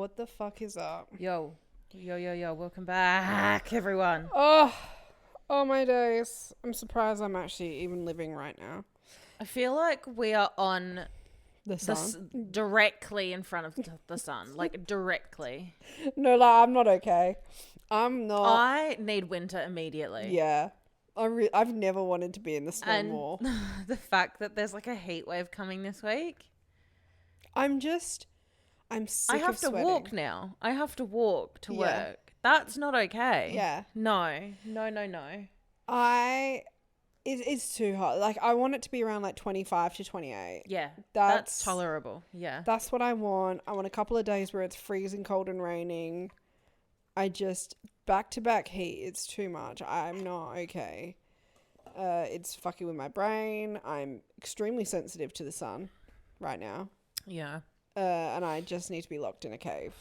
What the fuck is up? Yo, welcome back, everyone. Oh my days. I'm surprised I'm actually even living right now. I feel like we are on The sun. directly in front of the sun, like directly. No, like, I'm not okay. I'm not. I need winter immediately. Yeah. I've never wanted to be in the snow And more. the fact that there's like a heat wave coming this week. I'm sick I have of to sweating. walk now. I have to walk to Yeah. work. That's not okay. Yeah. No. It's too hot. Like, I want it to be around like 25 to 28. Yeah. That's tolerable. Yeah. That's what I want. I want a couple of days where it's freezing cold and raining. Back-to-back heat, it's too much. I'm not okay. It's fucking with my brain. I'm extremely sensitive to the sun right now. Yeah. And I just need to be locked in a cave.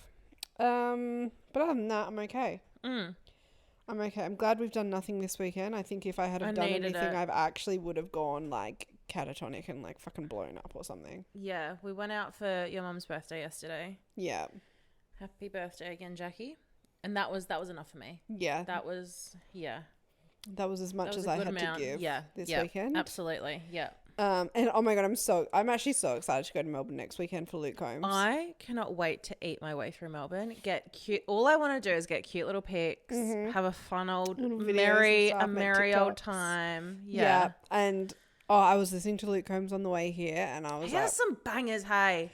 But other than that, I'm okay. I'm okay. I'm glad we've done nothing this weekend. I think if I had done anything, I've actually would have gone like catatonic and like fucking blown up or something. Yeah. We went out for your mum's birthday yesterday. Yeah. Happy birthday again, Jackie. And that was enough for me. Yeah. That was as much as I had to give this weekend. Absolutely. Yeah. And oh my God, I'm actually so excited to go to Melbourne next weekend for Luke Combs. I cannot wait to eat my way through Melbourne. Get cute. All I want to do is get cute little pics, have a fun old merry old time. Yeah. And I was listening to Luke Combs on the way here, and I was he has some bangers. Hey,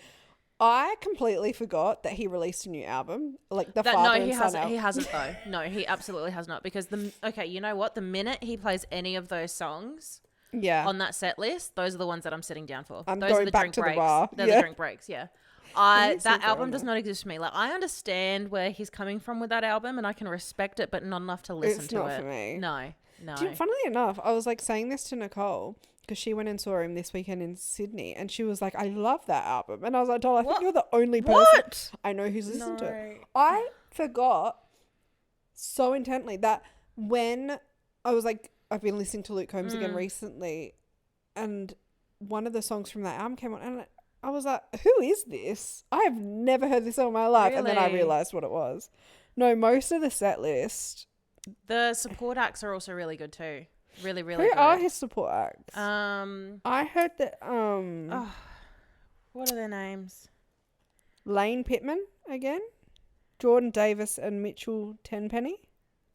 I completely forgot that he released a new album, like the father and son album. He hasn't though. No, he absolutely has not. Because you know what? The minute he plays any of those songs, on that set list, those are the ones that I'm sitting down for. I'm those going are the back drink to breaks. the bar. They're the drink breaks. Yeah. That album does that. not exist for me. Like, I understand where he's coming from with that album, and I can respect it, but not enough to listen to it. It's not for me. No. Funnily enough, I was like saying this to Nicole because she went and saw him this weekend in Sydney, and she was like, "I love that album," and I was like, "Doll, I think you're the only person I know who's listened to it." I forgot so intently that when I was like, I've been listening to Luke Combs again recently, and one of the songs from that album came on, and I was like, who is this? I have never heard this song in my life. Really? And then I realised what it was. No, most of the set list. The support acts are also really good too. Really, really good. Who are his support acts? I heard that, what are their names? Lane Pittman again? Jordan Davis and Mitchell Tenpenny?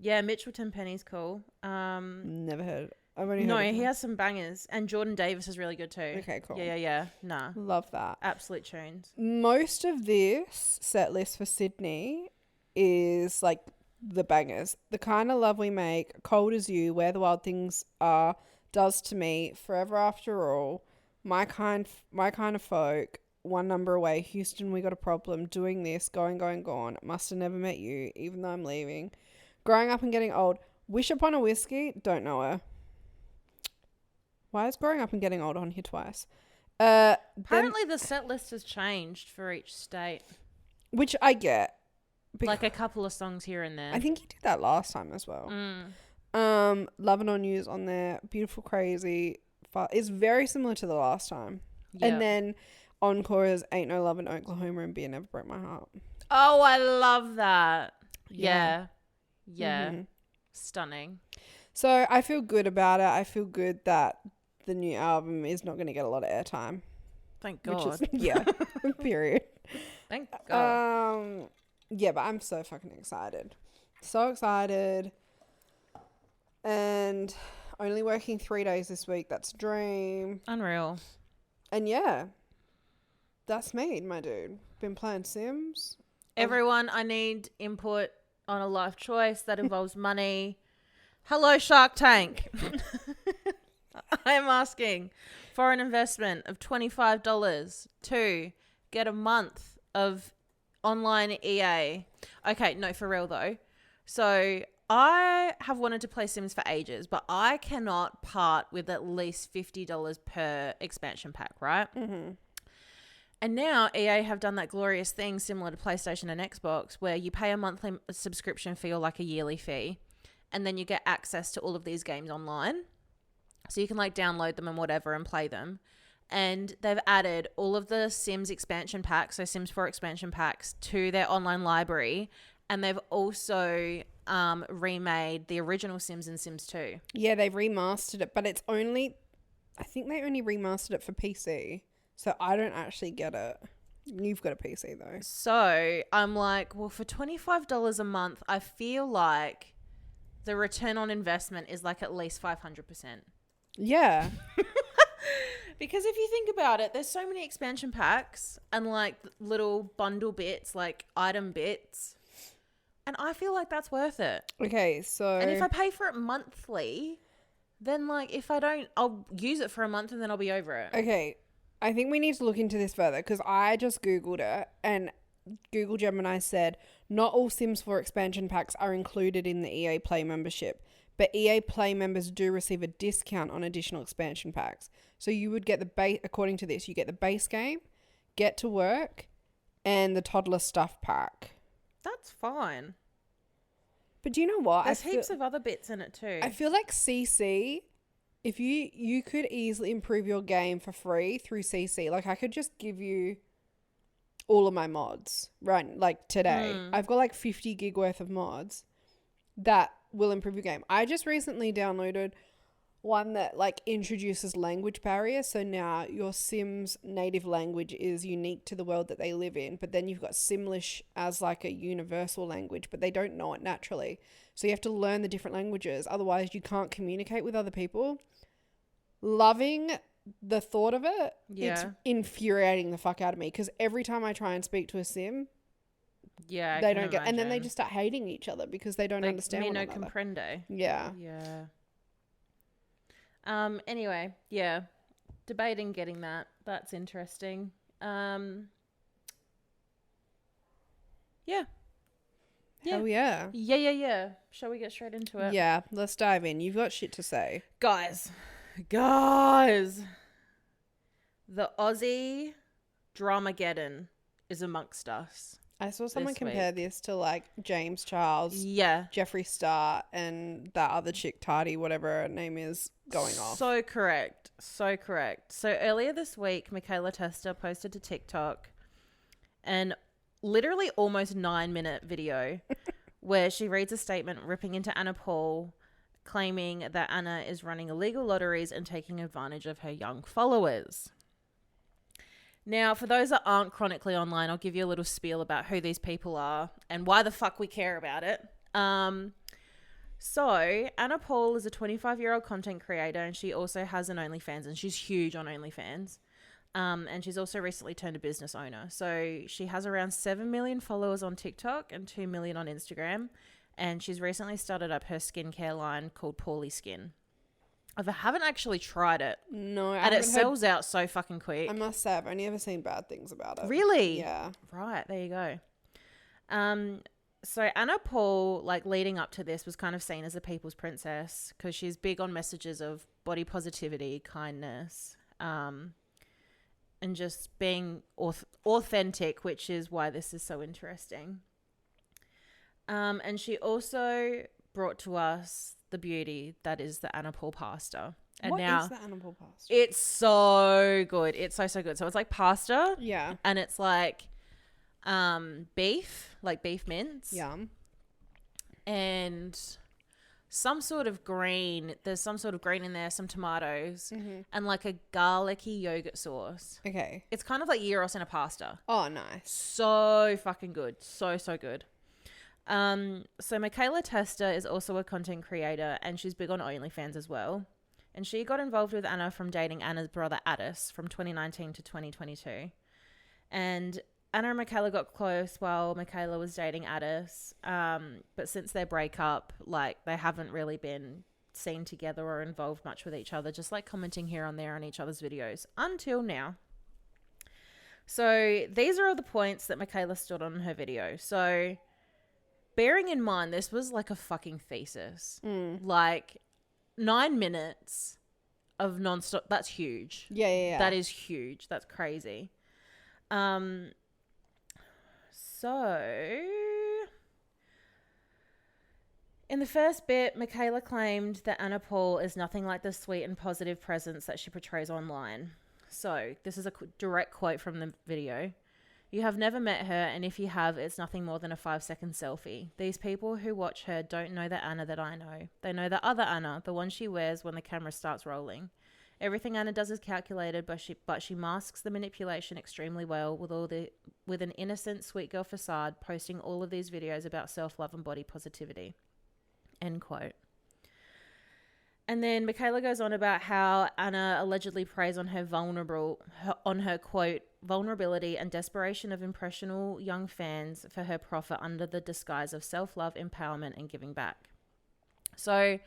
Yeah, Mitchell Tenpenny's cool. Never heard. I've only heard he has some bangers, and Jordan Davis is really good too. Okay, cool. Yeah. Nah. Love that. Absolute tunes. Most of this set list for Sydney is like the bangers. The Kind of Love We Make, Cold As You, Where the Wild Things Are, Does To Me, Forever After All, My Kind of Folk, One Number Away, Houston We Got a Problem, Doing This, Going, Gone, Must Have Never Met You, Even Though I'm Leaving, Growing Up and Getting Old, Wish Upon a Whiskey, Don't Know Her. Why is Growing Up and Getting Old on here twice? Apparently the set list has changed for each state. Which I get. Like a couple of songs here and there. I think he did that last time as well. Lovin' On You's on there. Beautiful Crazy. It's very similar to the last time. Yep. And then Encore is Ain't No Love in Oklahoma and Beer Never Broke My Heart. Oh, I love that. Yeah. Mm-hmm. Stunning. So I feel good about it. I feel good that the new album is not going to get a lot of airtime. Thank God. Period. Thank God. Yeah, but I'm so fucking excited. So excited. And only working 3 days this week. That's a dream. Unreal. And yeah, that's me, my dude. Been playing Sims. Everyone, I need input on a life choice that involves money. Hello, Shark Tank. I am asking for an investment of $25 to get a month of online EA. Okay, no, for real though. So I have wanted to play Sims for ages, but I cannot part with at least $50 per expansion pack, right? Mm-hmm. And now EA have done that glorious thing similar to PlayStation and Xbox where you pay a monthly subscription fee or like a yearly fee. And then you get access to all of these games online. So you can like download them and whatever and play them. and they've added all of the Sims expansion packs, so Sims 4 expansion packs, to their online library, and they've also remade the original Sims and Sims 2. Yeah, they've remastered it, but it's only... I think they only remastered it for PC, so I don't actually get it. You've got a PC, though. So I'm like, well, for $25 a month, I feel like the return on investment is like at least 500%. Yeah. Because if you think about it, there's so many expansion packs and like little bundle bits, like item bits. And I feel like that's worth it. Okay, so... And if I pay for it monthly, then like if I don't, I'll use it for a month and then I'll be over it. Okay, I think we need to look into this further because I just Googled it and Google Gemini said not all Sims 4 expansion packs are included in the EA Play membership, but EA Play members do receive a discount on additional expansion packs. So you would get the base, according to this, you get the base game, Get to Work, and the Toddler Stuff Pack. That's fine. But do you know what? There's heaps of other bits in it too. I feel like CC, if you could easily improve your game for free through CC. Like I could just give you all of my mods, right? Like today. I've got like 50 gig worth of mods that will improve your game. I just recently downloaded one that like introduces language barriers. So now your Sims native language is unique to the world that they live in, but then you've got Simlish as like a universal language, but they don't know it naturally. So you have to learn the different languages. Otherwise you can't communicate with other people. Loving the thought of it, it's infuriating the fuck out of me because every time I try and speak to a Sim, they don't get, and then they just start hating each other because they don't understand one another. Comprende. Yeah. Yeah. Anyway, yeah. Debating getting that. That's interesting. Yeah. Hell yeah. Yeah. Shall we get straight into it? Yeah, let's dive in. You've got shit to say. Guys. The Aussie Dramageddon is amongst us. I saw someone compare this to like James Charles, Jeffree Star, and that other chick, Tardy, whatever her name is, going off. So correct. So earlier this week, Mikaela Testa posted to TikTok an literally almost 9-minute video where she reads a statement ripping into Anna Paul, claiming that Anna is running illegal lotteries and taking advantage of her young followers. Now, for those that aren't chronically online, I'll give you a little spiel about who these people are and why the fuck we care about it. So, Anna Paul is a 25-year-old content creator and she also has an OnlyFans and she's huge on OnlyFans. And she's also recently turned a business owner. So, she has around 7 million followers on TikTok and 2 million on Instagram. And she's recently started up her skincare line called Paulie Skin. I haven't actually tried it. No, and it sells out so fucking quick. I must say, I've only ever seen bad things about it. Really? Yeah. Right, there you go. So Anna Paul, like leading up to this, was kind of seen as a people's princess because she's big on messages of body positivity, kindness, and just being authentic, which is why this is so interesting. And she also brought to us the beauty that is the Anna Paul pasta. And what now is the Anna Paul pasta? It's so good. It's so good. So it's like pasta. Yeah. And it's like beef, like beef mince. Yum. And some sort of green. There's some sort of green in there, some tomatoes, and like a garlicky yogurt sauce. Okay. It's kind of like gyros in a pasta. Oh, nice. So fucking good. So good. So Mikaela Testa is also a content creator and she's big on OnlyFans as well. And she got involved with Anna from dating Anna's brother Addis from 2019 to 2022. And Anna and Mikaela got close while Mikaela was dating Addis. But since their breakup, like they haven't really been seen together or involved much with each other, just like commenting here and there on each other's videos until now. So these are all the points that Mikaela stood on in her video. So bearing in mind, this was like a fucking thesis. Like 9 minutes of nonstop. That's huge. Yeah. That is huge. That's crazy. So in the first bit, Mikaela claimed that Anna Paul is nothing like the sweet and positive presence that she portrays online. So this is a direct quote from the video. "You have never met her, and if you have, it's nothing more than a 5-second selfie. These people who watch her don't know the Anna that I know. They know the other Anna, the one she wears when the camera starts rolling. Everything Anna does is calculated, but she masks the manipulation extremely well with an innocent, sweet girl facade, posting all of these videos about self-love and body positivity." End quote. And then Mikaela goes on about how Anna allegedly preys on her quote, vulnerability and desperation of impressionable young fans for her profit under the disguise of self-love, empowerment, and giving back. So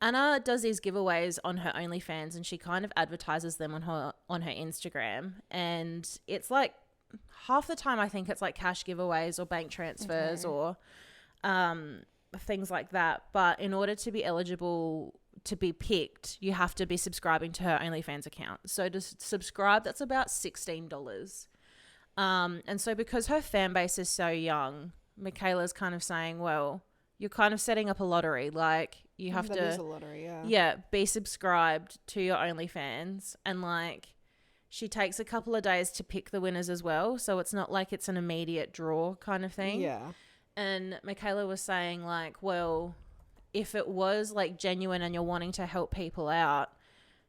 Anna does these giveaways on her OnlyFans, and she kind of advertises them on her Instagram. And it's like half the time I think it's like cash giveaways or bank transfers or things like that. But in order to be eligible to be picked, you have to be subscribing to her OnlyFans account. So to subscribe, that's about $16. And so because her fan base is so young, Mikaela's kind of saying, well, you're kind of setting up a lottery. Like, you have that is a lottery, yeah. Yeah, be subscribed to your OnlyFans. And like, she takes a couple of days to pick the winners as well. So it's not like it's an immediate draw kind of thing. Yeah. And Mikaela was saying like, well, if it was like genuine and you're wanting to help people out,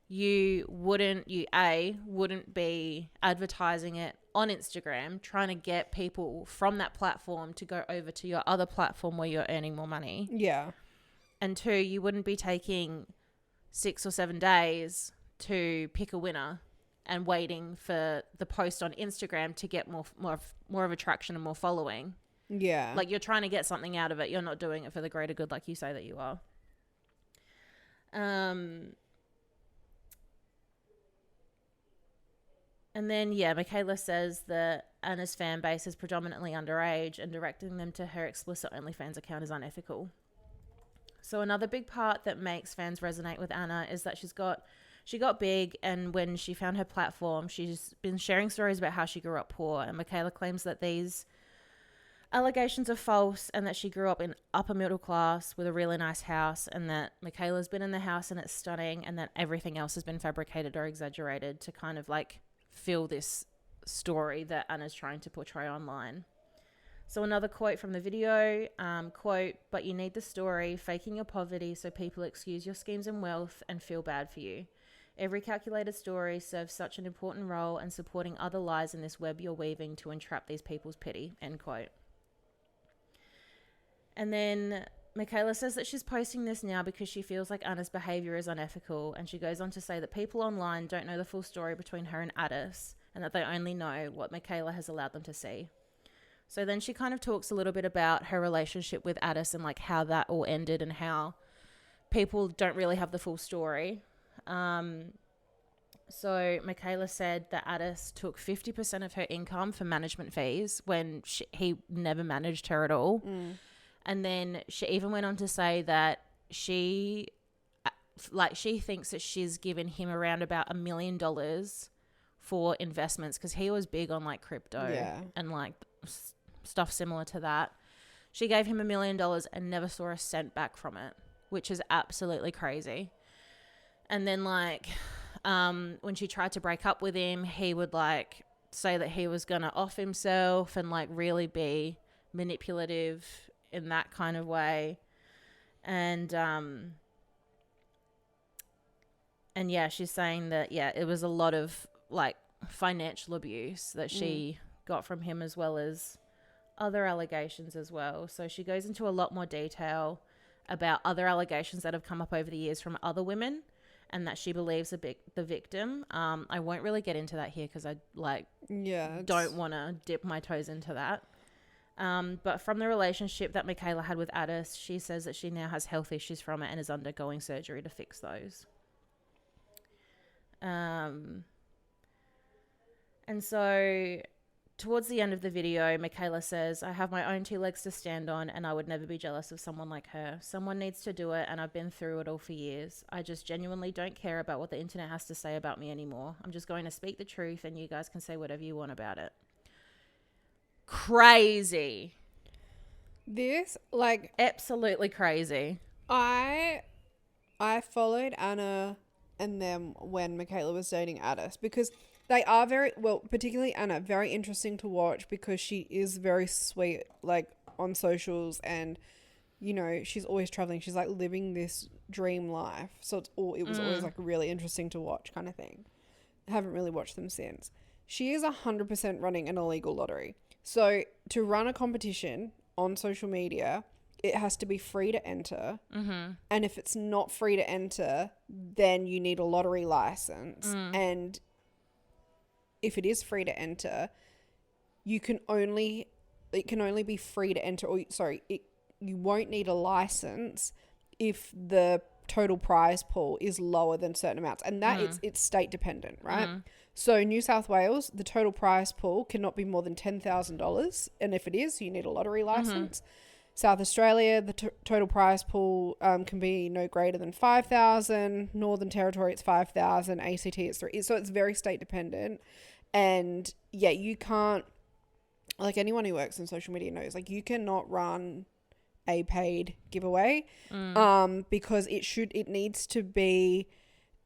you wouldn't be advertising it on Instagram, trying to get people from that platform to go over to your other platform where you're earning more money. Yeah. And 2, you wouldn't be taking 6 or 7 days to pick a winner and waiting for the post on Instagram to get more of attraction and more following. Yeah. Like, you're trying to get something out of it. You're not doing it for the greater good like you say that you are. And then, Mikaela says that Anna's fan base is predominantly underage and directing them to her explicit OnlyFans account is unethical. So another big part that makes fans resonate with Anna is that she got big, and when she found her platform, she's been sharing stories about how she grew up poor, and Mikaela claims that these allegations are false and that she grew up in upper middle class with a really nice house, and that Mikaela's been in the house and it's stunning, and that everything else has been fabricated or exaggerated to kind of like fill this story that Anna's trying to portray online. So another quote from the video, quote, "But you need the story, faking your poverty so people excuse your schemes and wealth and feel bad for you. Every calculated story serves such an important role in supporting other lies in this web you're weaving to entrap these people's pity," end quote. And then Mikaela says that she's posting this now because she feels like Anna's behavior is unethical, and she goes on to say that people online don't know the full story between her and Addis, and that they only know what Mikaela has allowed them to see. So then she kind of talks a little bit about her relationship with Addis and like how that all ended and how people don't really have the full story. So Mikaela said that Addis took 50% of her income for management fees when he never managed her at all. And then she even went on to say that she thinks that she's given him around about $1 million for investments, because he was big on like crypto and like stuff similar to that. She gave him $1 million and never saw a cent back from it, which is absolutely crazy. And then like when she tried to break up with him, he would like say that he was going to off himself and like really be manipulative in that kind of way. And she's saying that it was a lot of like financial abuse that she got from him, as well as other allegations as well. So she goes into a lot more detail about other allegations that have come up over the years from other women, and that she believes the victim. I won't really get into that here because I don't want to dip my toes into that. But from the relationship that Mikaela had with Addis, she says that she now has health issues from it and is undergoing surgery to fix those. And so towards the end of the video, Mikaela says, "I have my own 2 legs to stand on, and I would never be jealous of someone like her. Someone needs to do it, and I've been through it all for years. I just genuinely don't care about what the internet has to say about me anymore. I'm just going to speak the truth, and you guys can say whatever you want about it." Crazy. This, like, absolutely crazy. I followed Anna and then when Mikaela was dating Addis, because they are very, well, particularly Anna, very interesting to watch because she is very sweet, like on socials, and you know, she's always traveling. She's like living this dream life. So it was always like really interesting to watch kind of thing. I haven't really watched them since. She is 100% running an illegal lottery. So to run a competition on social media, it has to be free to enter. Mm-hmm. And if it's not free to enter, then you need a lottery license. And if it is free to enter, it can only be free to enter, or you won't need a license if the total prize pool is lower than certain amounts, and that it's state dependent, right? So New South Wales, the total prize pool cannot be more than $10,000, and if it is, you need a lottery license. South Australia, the total prize pool can be no greater than 5,000. Northern Territory, it's 5,000. ACT, it's 3. So it's very state dependent, and yeah, you can't, like anyone who works in social media knows, like you cannot run a paid giveaway because it needs to be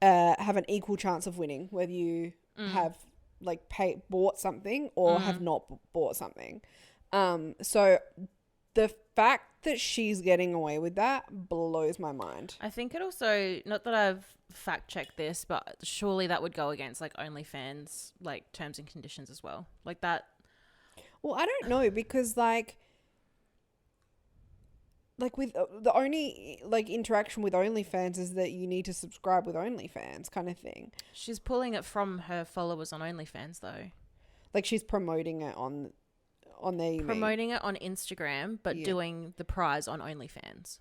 have an equal chance of winning, whether you have like bought something or have not bought something. So the fact that she's getting away with that blows my mind. I think it also, not that I've fact checked this, but surely that would go against like OnlyFans like terms and conditions as well, like that. Well, I don't know, because like with the only like interaction with OnlyFans is that you need to subscribe with OnlyFans kind of thing. She's pulling it from her followers on OnlyFans though. Like she's promoting it on there. Promoting it on Instagram, but doing the prize on OnlyFans.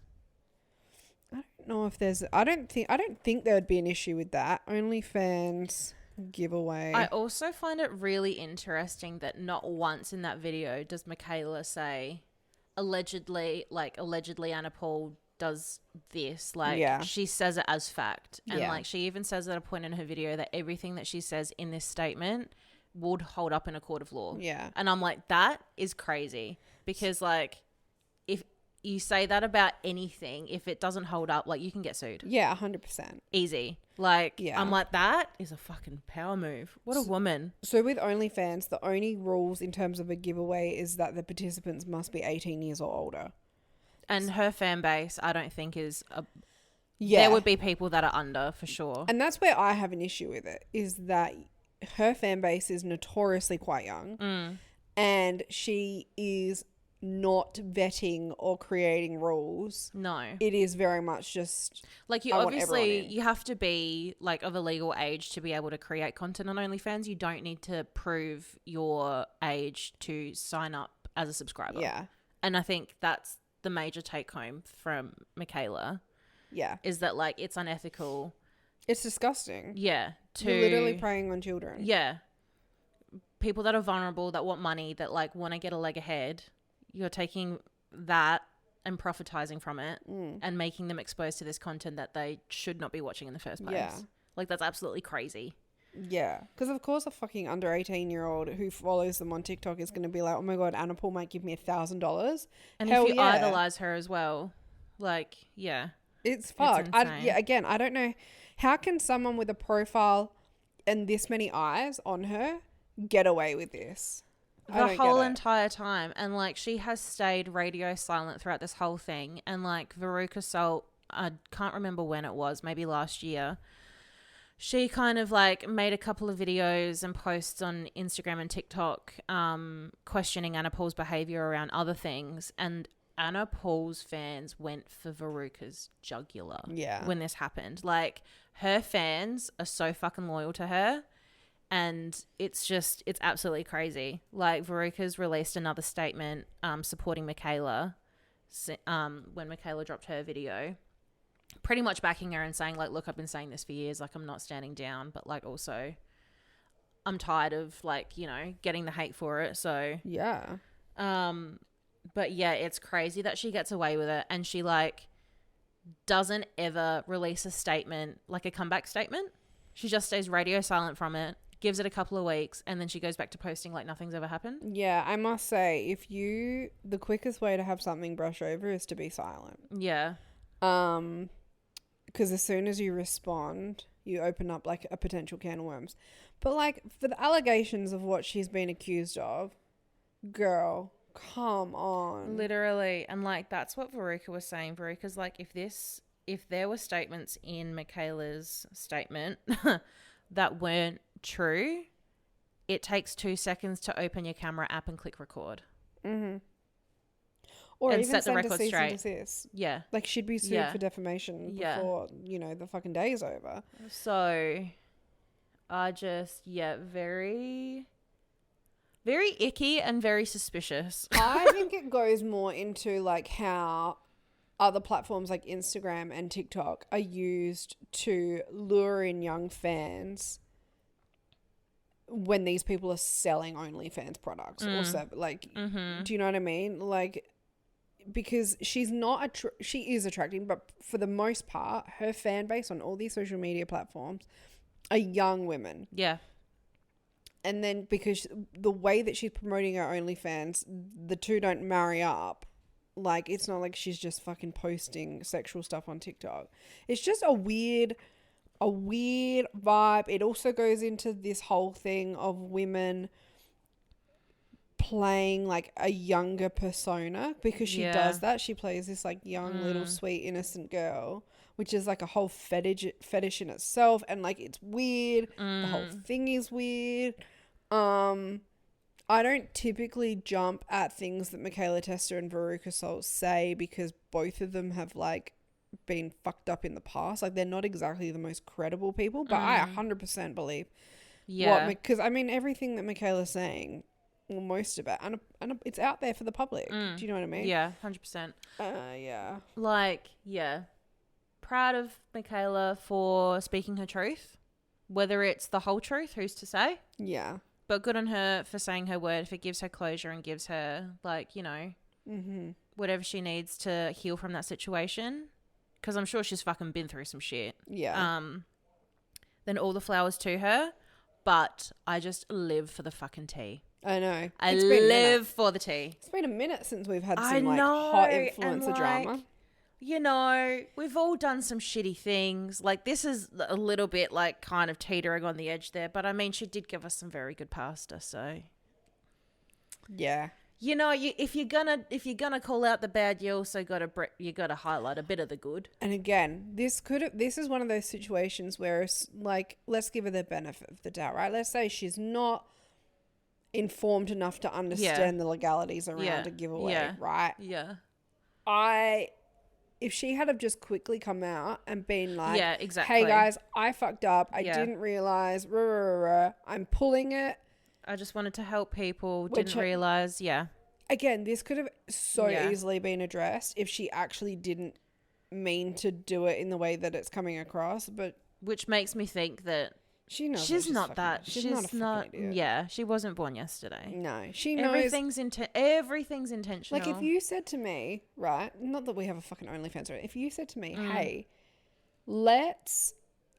I don't know if there's. I don't think there would be an issue with that. OnlyFans giveaway. I also find it really interesting that not once in that video does Mikaela say, allegedly Anna Paul does this. Like she says it as fact, and like she even says at a point in her video that everything that she says in this statement would hold up in a court of law. Yeah. And I'm like, that is crazy, because like if you say that about anything, if it doesn't hold up, like you can get sued. Yeah, 100%. Easy. Like, I'm like, that is a fucking power move. What a woman. So with OnlyFans, the only rules in terms of a giveaway is that the participants must be 18 years or older. And her fan base, I don't think is there would be people that are under for sure. And that's where I have an issue with it, is that her fan base is notoriously quite young, and she is not vetting or creating rules. No. It is very much just like you obviously you have to be like of a legal age to be able to create content on OnlyFans. You don't need to prove your age to sign up as a subscriber. Yeah. And I think that's the major take home from Mikaela. Yeah. Is that like it's unethical. It's disgusting. Yeah. You're literally preying on children. Yeah. People that are vulnerable, that want money, that like want to get a leg ahead. You're taking that and profitizing from it and making them exposed to this content that they should not be watching in the first place. Yeah. Like, that's absolutely crazy. Yeah. Because, of course, a fucking under 18-year-old who follows them on TikTok is going to be like, oh, my God, Anna Paul might give me $1,000. And if you idolize her as well, like, yeah. It's fucked. Again, I don't know. How can someone with a profile and this many eyes on her get away with this? The whole entire time. And like she has stayed radio silent throughout this whole thing. And like Veruca Salt, I can't remember when it was, maybe last year, she kind of like made a couple of videos and posts on Instagram and TikTok questioning Anna Paul's behavior around other things. And Anna Paul's fans went for Veruca's jugular when this happened. Like her fans are so fucking loyal to her. And it's absolutely crazy. Like, Veruca's released another statement supporting Mikaela when Mikaela dropped her video, pretty much backing her and saying, like, look, I've been saying this for years. Like, I'm not standing down. But, like, also, I'm tired of, like, you know, getting the hate for it. So, yeah. But, yeah, it's crazy that she gets away with it. And she, like, doesn't ever release a statement, like a comeback statement. She just stays radio silent from it. Gives it a couple of weeks, and then she goes back to posting like nothing's ever happened. Yeah, I must say, the quickest way to have something brush over is to be silent. Yeah. Because as soon as you respond, you open up like a potential can of worms. But like for the allegations of what she's been accused of, girl, come on. Literally. And like that's what Veruca was saying. Veruca's like, if there were statements in Mikaela's statement that weren't true, it takes 2 seconds to open your camera app and click record. Mm-hmm. Or and even set the send record a cease straight. and desist. Yeah. Like she'd be sued for defamation before, you know, the fucking day is over. So I just, very, very icky and very suspicious. I think it goes more into like how other platforms like Instagram and TikTok are used to lure in young fans when these people are selling OnlyFans products or like, do you know what I mean? Like, because she's not she is attracting, but for the most part, her fan base on all these social media platforms are young women. Yeah. And then because the way that she's promoting her OnlyFans, the two don't marry up. Like, it's not like she's just fucking posting sexual stuff on TikTok. It's just a weird vibe. It also goes into this whole thing of women playing like a younger persona, because she does that. She plays this like young little sweet innocent girl, which is like a whole fetish in itself, and like it's weird. The whole thing is weird. I don't typically jump at things that Mikaela Testa and Veruca Salt say, because both of them have like been fucked up in the past. Like, they're not exactly the most credible people, but I 100% believe because I mean everything that Mikaela's saying, well, most of it, and it's out there for the public. Do you know what I mean? Yeah, 100%. Yeah. Like, proud of Mikaela for speaking her truth, whether it's the whole truth, who's to say? Yeah. But good on her for saying her word, if it gives her closure and gives her, like, you know, whatever she needs to heal from that situation. Because I'm sure she's fucking been through some shit. Yeah. Then all the flowers to her. But I just live for the fucking tea. I know. I live for the tea. It's been a minute since we've had some like hot influencer drama. You know, we've all done some shitty things. Like, this is a little bit like kind of teetering on the edge there. But I mean, she did give us some very good pasta. So, yeah. You know, if you're gonna call out the bad, you also gotta highlight a bit of the good. And again, this is one of those situations where it's like, let's give her the benefit of the doubt, right? Let's say she's not informed enough to understand the legalities around a giveaway, right? Yeah. If she had have just quickly come out and been like, exactly. Hey guys, I fucked up. I didn't realize. I'm pulling it. I just wanted to help people. Didn't realize. Again, this could have so easily been addressed if she actually didn't mean to do it in the way that it's coming across. But which makes me think that she knows she's not that. She's not. Yeah, she wasn't born yesterday. No, she knows everything's intentional. Like, if you said to me, right? Not that we have a fucking OnlyFans, right? If you said to me, "Hey, let's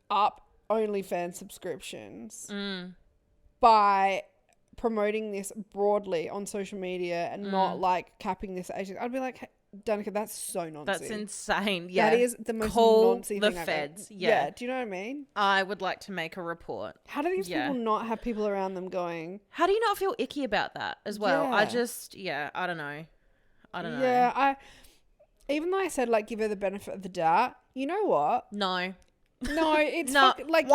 up OnlyFans subscriptions by promoting this broadly on social media and not like capping this age," I'd be like, hey, Danica, that's so nonsense. That's insane. Yeah. That is the most nonsense thing I've feds. Ever. Yeah. Do you know what I mean? I would like to make a report. How do these people not have people around them going? How do you not feel icky about that as well? I just, I don't know. Yeah, even though I said like give her the benefit of the doubt, you know what? No, it's like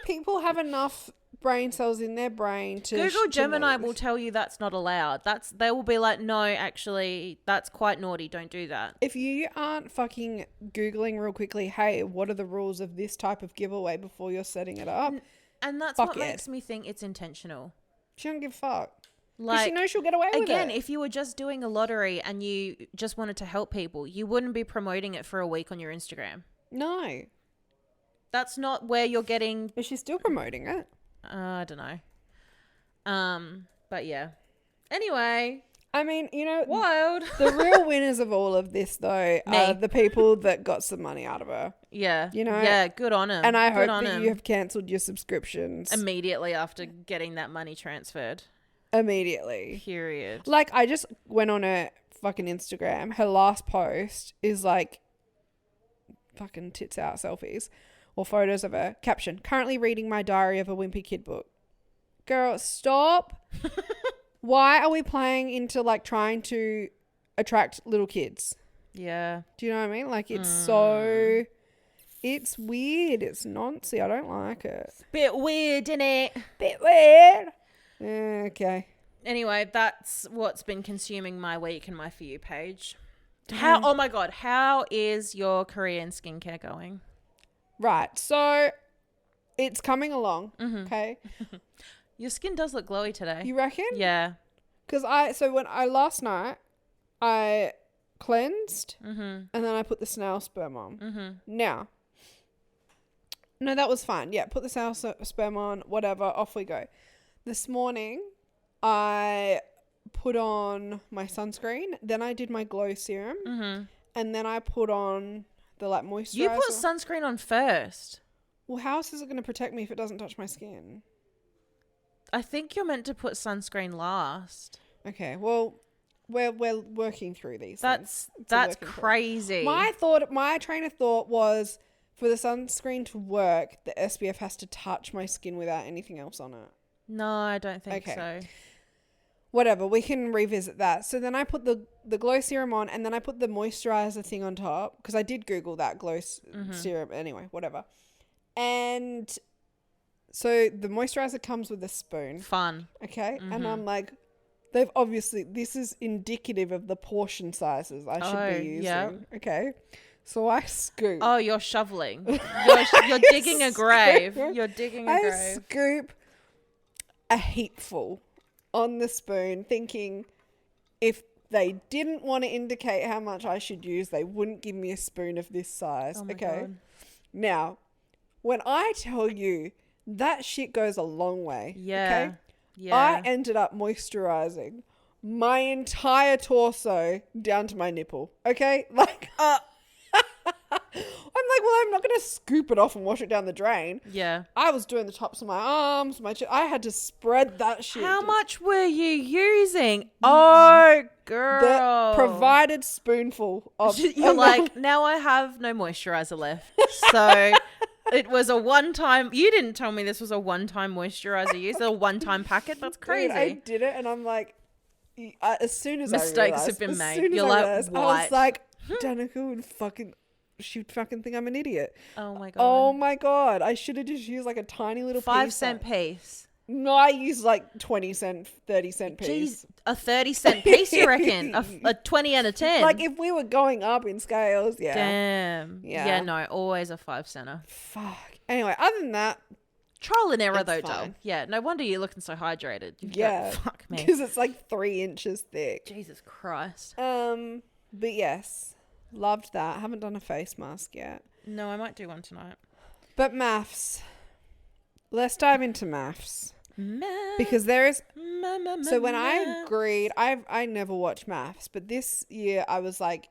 people have enough brain cells in their brain to Google Gemini will tell you that's not allowed. They will be like, no, actually, that's quite naughty. Don't do that. If you aren't fucking Googling real quickly, hey, what are the rules of this type of giveaway before you're setting it up? And that's what makes me think it's intentional. She don't give a fuck. Like, she knows she'll get away with it. Again, if you were just doing a lottery and you just wanted to help people, you wouldn't be promoting it for a week on your Instagram. No. That's not where you're getting... But she's still promoting it. I don't know. But yeah. Anyway. I mean, you know, wild. The real winners of all of this, though, are the people that got some money out of her. Yeah. You know? Yeah, good on them. And I hope that you have cancelled your subscriptions. Immediately after getting that money transferred. Immediately. Period. Like, I just went on her fucking Instagram. Her last post is like fucking tits out selfies or photos of her. Caption, currently reading my Diary of a Wimpy Kid book. Girl, stop. Why are we playing into like trying to attract little kids? Yeah. Do you know what I mean? Like it's it's weird. It's nonsense. I don't like it. Bit weird, innit? Bit weird. Okay. Anyway, that's what's been consuming my week and my For You page. Oh my God, how is your Korean skincare going? Right. So it's coming along. Okay. Your skin does look glowy today. You reckon? Yeah. Because last night I cleansed and then I put the snail sperm on. Now, no, that was fine. Yeah, put the snail sperm on, whatever, off we go. This morning, I put on my sunscreen, then I did my glow serum, and then I put on the like moisturizer. You put sunscreen on first. Well, how else is it going to protect me if it doesn't touch my skin? I think you're meant to put sunscreen last. Okay, well, we're working through these. That's crazy. My train of thought was for the sunscreen to work, the SPF has to touch my skin without anything else on it. No, I don't think so. Whatever, we can revisit that. So then I put the glow serum on, and then I put the moisturizer thing on top because I did Google that glow serum. Anyway, whatever. And so the moisturizer comes with a spoon. Fun. Okay. And I'm like, this is indicative of the portion sizes I should be using. Yeah. Okay. So I scoop. Oh, you're shoveling. You're digging a grave. You're digging a grave. I scoop a heapful on the spoon, thinking if they didn't want to indicate how much I should use, they wouldn't give me a spoon of this size. Oh my God. Now, when I tell you that shit goes a long way. Yeah. Okay. Yeah. I ended up moisturizing my entire torso down to my nipple. Okay. Like, I'm like, well, I'm not going to scoop it off and wash it down the drain. Yeah. I was doing the tops of my arms, my chest. I had to spread that shit. How much were you using? Oh, girl. The provided spoonful of... You're like, now I have no moisturizer left. So it was a one-time... You didn't tell me this was a one-time moisturizer use, a one-time packet. That's crazy. Dude, I did it and I'm like... as soon as mistakes have been made. You're like, what? I was like, Danica would she'd fucking think I'm an idiot. Oh my God. Oh my God. I should have just used like a tiny little 5-cent piece. No, I used like 20-cent, 30-cent piece. Jeez, a 30-cent piece, you reckon? a 20 and a 10. Like if we were going up in scales, yeah. Damn. Yeah, no, always a 5-center. Fuck. Anyway, other than that. Trial and error though, Del. Yeah, no wonder you're looking so hydrated. Fuck me. Because it's like 3 inches thick. Jesus Christ. But yes. Loved that. Haven't done a face mask yet. No, I might do one tonight. But MAFS. Let's dive into MAFS. Because there is... So when I agreed... I never watch MAFS. But this year I was like,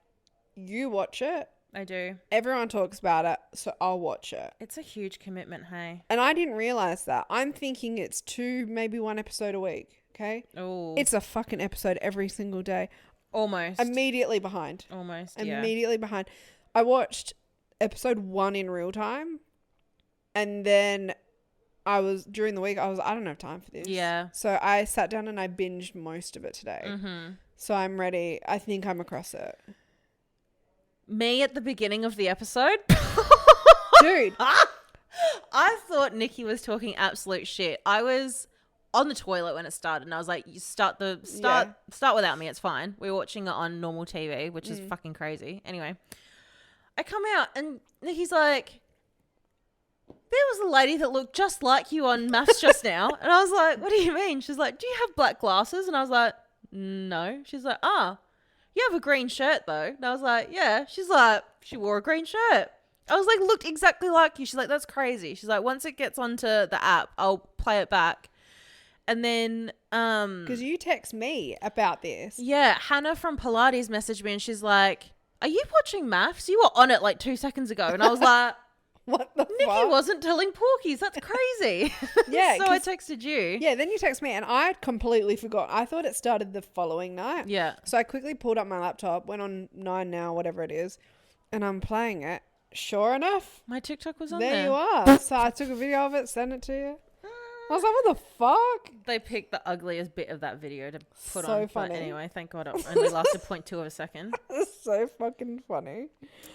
you watch it. I do. Everyone talks about it. So I'll watch it. It's a huge commitment, hey? And I didn't realize that. I'm thinking it's 2, maybe 1 episode a week. Okay? Oh. It's a fucking episode every single day. Almost. Immediately behind. Almost, Immediately behind. I watched episode 1 in real time. And then during the week, I don't have time for this. Yeah. So I sat down and I binged most of it today. So I'm ready. I think I'm across it. Me at the beginning of the episode? Dude. I thought Nikki was talking absolute shit. I was... on the toilet when it started, and I was like, "You start without me. It's fine." We were watching it on normal TV, which is fucking crazy. Anyway, I come out and Nikki's like, "There was a lady that looked just like you on MAFS just now," and I was like, "What do you mean?" She's like, "Do you have black glasses?" And I was like, "No." She's like, "You have a green shirt though," and I was like, "Yeah." She's like, "She wore a green shirt." I was like, "Looked exactly like you." She's like, "That's crazy." She's like, "Once it gets onto the app, I'll play it back." And then... because you text me about this. Yeah, Hannah from Pilates messaged me and she's like, "Are you watching MAFS? You were on it like 2 seconds ago." And I was like... What the Nikki fuck? wasn't telling Porkies. That's crazy. Yeah. So I texted you. Yeah, then you text me and I had completely forgot. I thought it started the following night. Yeah. So I quickly pulled up my laptop, went on 9 Now, whatever it is, and I'm playing it. sure enough, My TikTok was on there there. you are. So I took a video of it, sent it to you. I was like, what the fuck? They picked the ugliest bit of that video to put So on. funny. But anyway, thank God it only lasted 0.2 of a second. It's so fucking funny.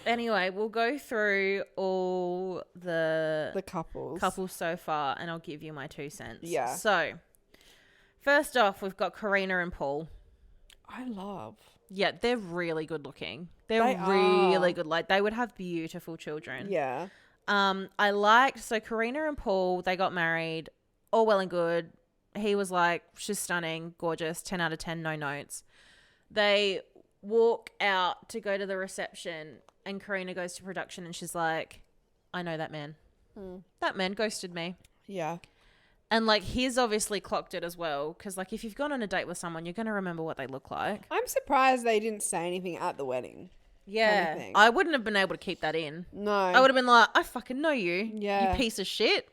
Anyway, we'll go through all the couples so far, and I'll give you my 2 cents. Yeah. So, first off, we've got Karina and Paul. I love. Yeah, they're really good looking. They're They really are. good. Like, they would have beautiful children. Yeah. I liked, so Karina and Paul, they got married, all well and good. He was like, she's stunning, gorgeous, 10 out of 10, no notes. They walk out to go to the reception, and Karina goes to production, and she's like, I know that man. That man ghosted me. Yeah. And like, he's obviously clocked it as well, because like, if you've gone on a date with someone, you're going to remember what they look like. I'm surprised they didn't say anything at the wedding. Yeah. Thing. I wouldn't have been able to keep that in. No. I would have been like, I fucking know you. Yeah. You piece of shit.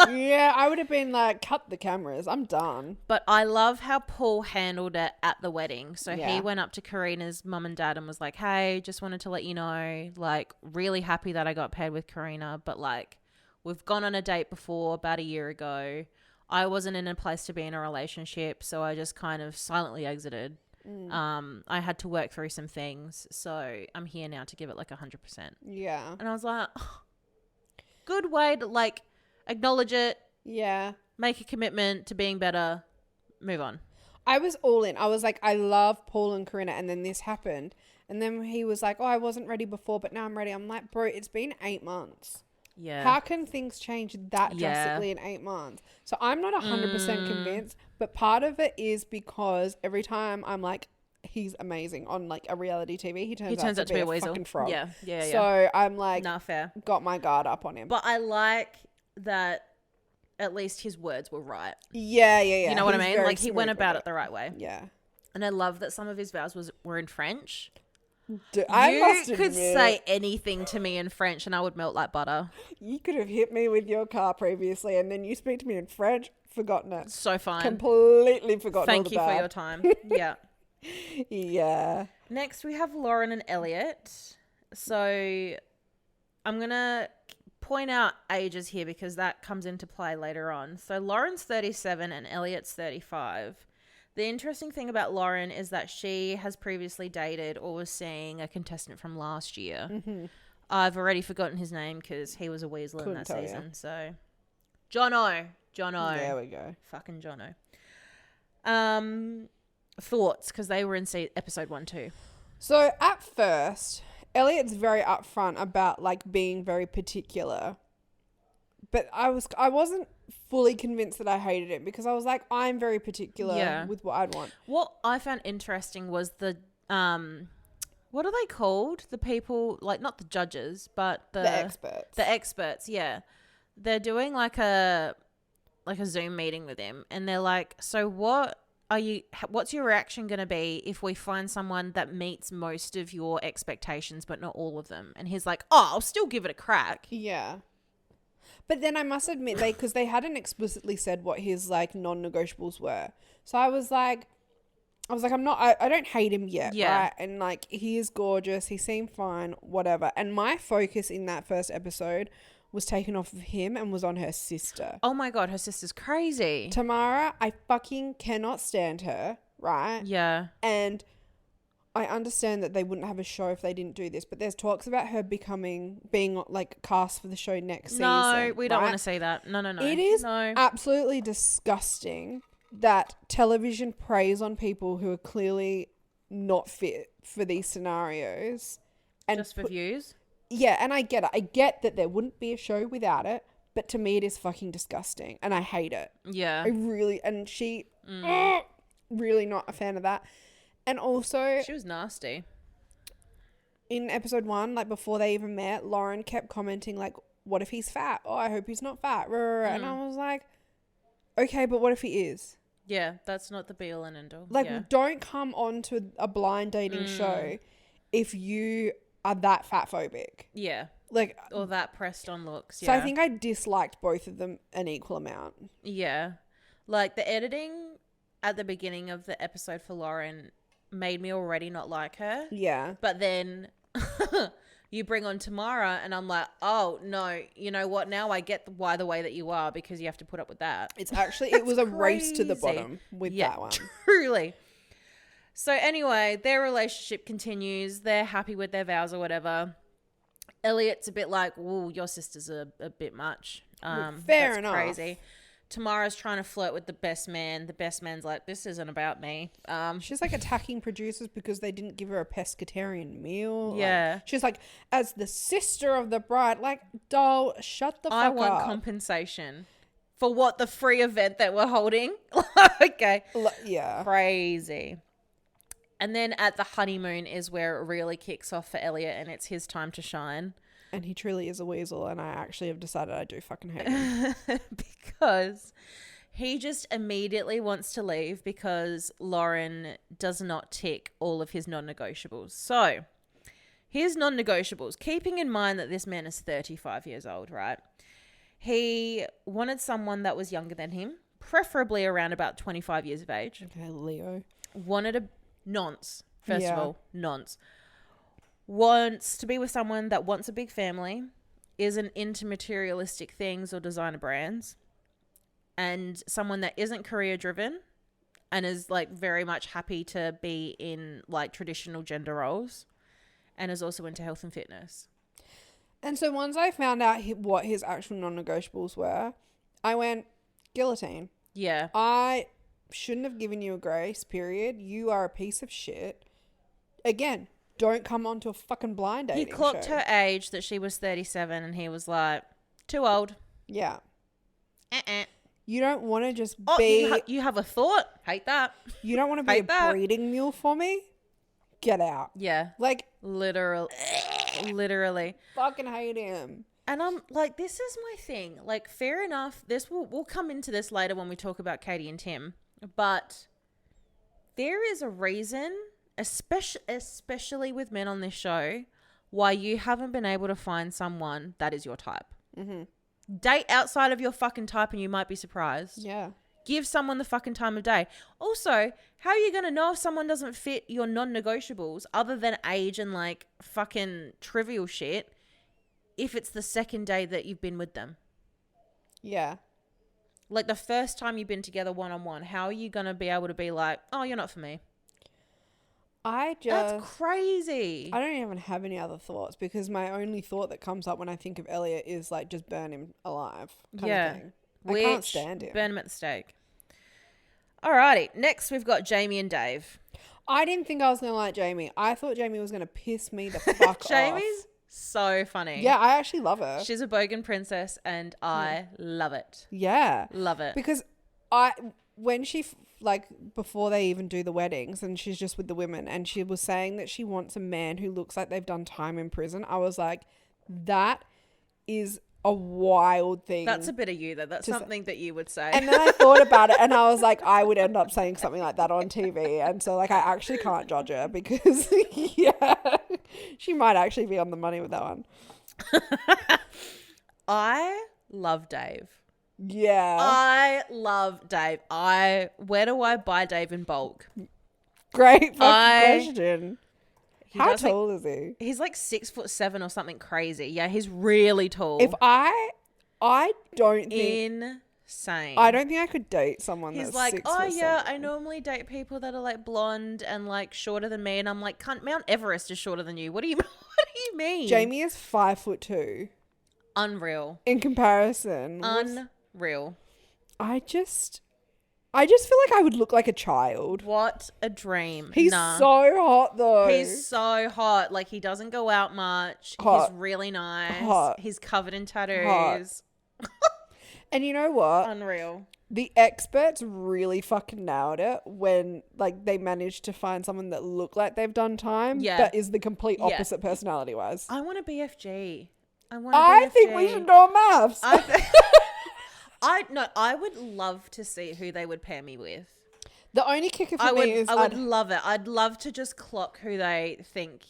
Yeah, I would have been like, cut the cameras. I'm done. But I love how Paul handled it at the wedding. So Yeah. he went up to Karina's mum and dad and was like, hey, just wanted to let you know, like, really happy that I got paired with Karina. But like, we've gone on a date before about a year ago. I wasn't in a place to be in a relationship, so I just kind of silently exited. I had to work through some things, so I'm here now to give it like 100%. Yeah. And I was like, oh, good way to like acknowledge it, Yeah. make a commitment to being better, move on. I was all in. I was like, I love Paul and Karina, and then this happened. And then he was like, oh, I wasn't ready before, but now I'm ready. I'm like, bro, it's been 8 months. Yeah. How can things change that drastically in 8 months? So I'm not 100% convinced, but part of it is because every time I'm like, he's amazing on like a reality TV, he turns out to be a weasel. fucking frog. Yeah. So I'm like, nah, fair. got my guard up on him. But I like that at least his words were right. Yeah. You know what I He's mean? very Like, he went smooth about with it the right way. Yeah. And I love that some of his vows were in French. I must You could admit, say anything to me in French and I would melt like butter. you could have hit me with your car previously, and then you speak to me in French. Forgotten it. So fine. Completely forgotten. Thank you for your time. Yeah. Yeah. Next, we have Lauren and Elliot. So I'm going to point out ages here because that comes into play later on. So Lauren's 37 and Elliot's 35. The interesting thing about Lauren is that she has previously dated or was seeing a contestant from last year. Mm-hmm. I've already forgotten his name because he was a weasel in that season. You. So, Jono. There we go. Fucking Jono. Thoughts, because they were in episode 1 too. So at first, Elliot's very upfront about like being very particular. But I wasn't fully convinced that I hated it because I was like, I'm very particular with what I'd want. What I found interesting was the what are they called? The people, like, not the judges, but the experts. The experts, yeah. They're doing like a Zoom meeting with him, and they're like, so what's your reaction going to be if we find someone that meets most of your expectations but not all of them? And he's like, oh, I'll still give it a crack. Yeah. But then I must admit, because they hadn't explicitly said what his like non-negotiables were. So I was like, I don't hate him yet, right? And like, he is gorgeous. He seemed fine, whatever. And my focus in that first episode was taken off of him and was on her sister. Oh my God, her sister's crazy. Tamara, I fucking cannot stand her, right? Yeah. And I understand that they wouldn't have a show if they didn't do this, but there's talks about her being like cast for the show next season. No, we don't want to see that. No. It is absolutely disgusting that television preys on people who are clearly not fit for these scenarios. And just for views? Yeah, and I get it. I get that there wouldn't be a show without it, but to me it is fucking disgusting and I hate it. Yeah. Really not a fan of that. And also, she was nasty. In episode 1, like before they even met, Lauren kept commenting like, what if he's fat? Oh, I hope he's not fat. And I was like, okay, but what if he is? Yeah, that's not the be all and end all. Like, don't come on to a blind dating show if you are that fat phobic. Yeah. Like, or that pressed on looks. So I think I disliked both of them an equal amount. Yeah. Like, the editing at the beginning of the episode for Lauren made me already not like her. Yeah. But then you bring on Tamara, and I'm like, oh no, you know what? Now I get why the way that you are, because you have to put up with that. It's actually, it was a race to the bottom with that one. Truly. So anyway, their relationship continues. They're happy with their vows or whatever. Elliot's a bit like, "Whoa, your sister's a bit much." Fair enough. Crazy. Tamara's trying to flirt with the best man. The best man's like, "This isn't about me." She's like attacking producers because they didn't give her a pescatarian meal. Yeah. Like, she's like, as the sister of the bride, like, doll, shut the fuck up. I want compensation for what the free event that we're holding. Okay. Yeah. Crazy. And then at the honeymoon is where it really kicks off for Elliot, and it's his time to shine. And he truly is a weasel, and I actually have decided I do fucking hate him. Because he just immediately wants to leave because Lauren does not tick all of his non-negotiables. So, his non-negotiables, keeping in mind that this man is 35 years old, right? He wanted someone that was younger than him, preferably around about 25 years of age. Okay, Leo. Wanted a nonce, first of all, nonce. Wants to be with someone that wants a big family, isn't into materialistic things or designer brands, and someone that isn't career driven and is like very much happy to be in like traditional gender roles, and is also into health and fitness. And so once I found out what his actual non-negotiables were, I went, guillotine. Yeah. I shouldn't have given you a grace period. You are a piece of shit. Again, don't come onto a fucking blind dating He clocked show. her age that she was 37, and he was like, too old. Yeah. You don't want to just Oh, be... you have a thought? Hate that. You don't want to be a breeding mule for me? Get out. Yeah. Like... Literally. Fucking hate him. And I'm like, this is my thing. Like, fair enough. We'll come into this later when we talk about Katie and Tim. But there is a reason... especially with men on this show, why you haven't been able to find someone that is your type. Mm-hmm. Date outside of your fucking type and you might be surprised. Yeah. Give someone the fucking time of day. Also, how are you going to know if someone doesn't fit your non-negotiables other than age and like fucking trivial shit if it's the second day that you've been with them? Yeah. Like the first time you've been together one-on-one, how are you going to be able to be like, oh, you're not for me? That's crazy. I don't even have any other thoughts because my only thought that comes up when I think of Elliot is like just burn him alive kind of thing. I can't stand him. Burn him at the stake. Alrighty. Next we've got Jamie and Dave. I didn't think I was going to like Jamie. I thought Jamie was going to piss me the fuck off. Jamie's so funny. Yeah, I actually love her. She's a bogan princess and I love it. Yeah. Love it. Because when she... like before they even do the weddings and she's just with the women and she was saying that she wants a man who looks like they've done time in prison, I was like, that is a wild thing. That's a bit of you though. That's something that you would say. And then I thought about it and I was like, I would end up saying something like that on TV. And so like I actually can't judge her because yeah, she might actually be on the money with that one. I love Dave. Yeah. I love Dave. Where do I buy Dave in bulk? Great question. How tall is he? He's like 6'7" or something crazy. Yeah, he's really tall. If I don't think insane. I don't think I could date someone He's that's like, 6'7". oh yeah, I normally date people that are like blonde and like shorter than me, and I'm like, cunt, Mount Everest is shorter than you. What do you mean? Jamie is 5'2". Unreal. In comparison. Unreal. I just feel like I would look like a child. What a dream. He's so hot though. He's so hot. Like he doesn't go out much. Hot. He's really nice. Hot. He's covered in tattoos. And you know what? Unreal. The experts really fucking nailed it when like they managed to find someone that looked like they've done time, but is the complete opposite personality wise. I want a BFG. I think we should do a MAFS. I would love to see who they would pair me with. The only kicker for me is I would love it. I'd love to just clock who they think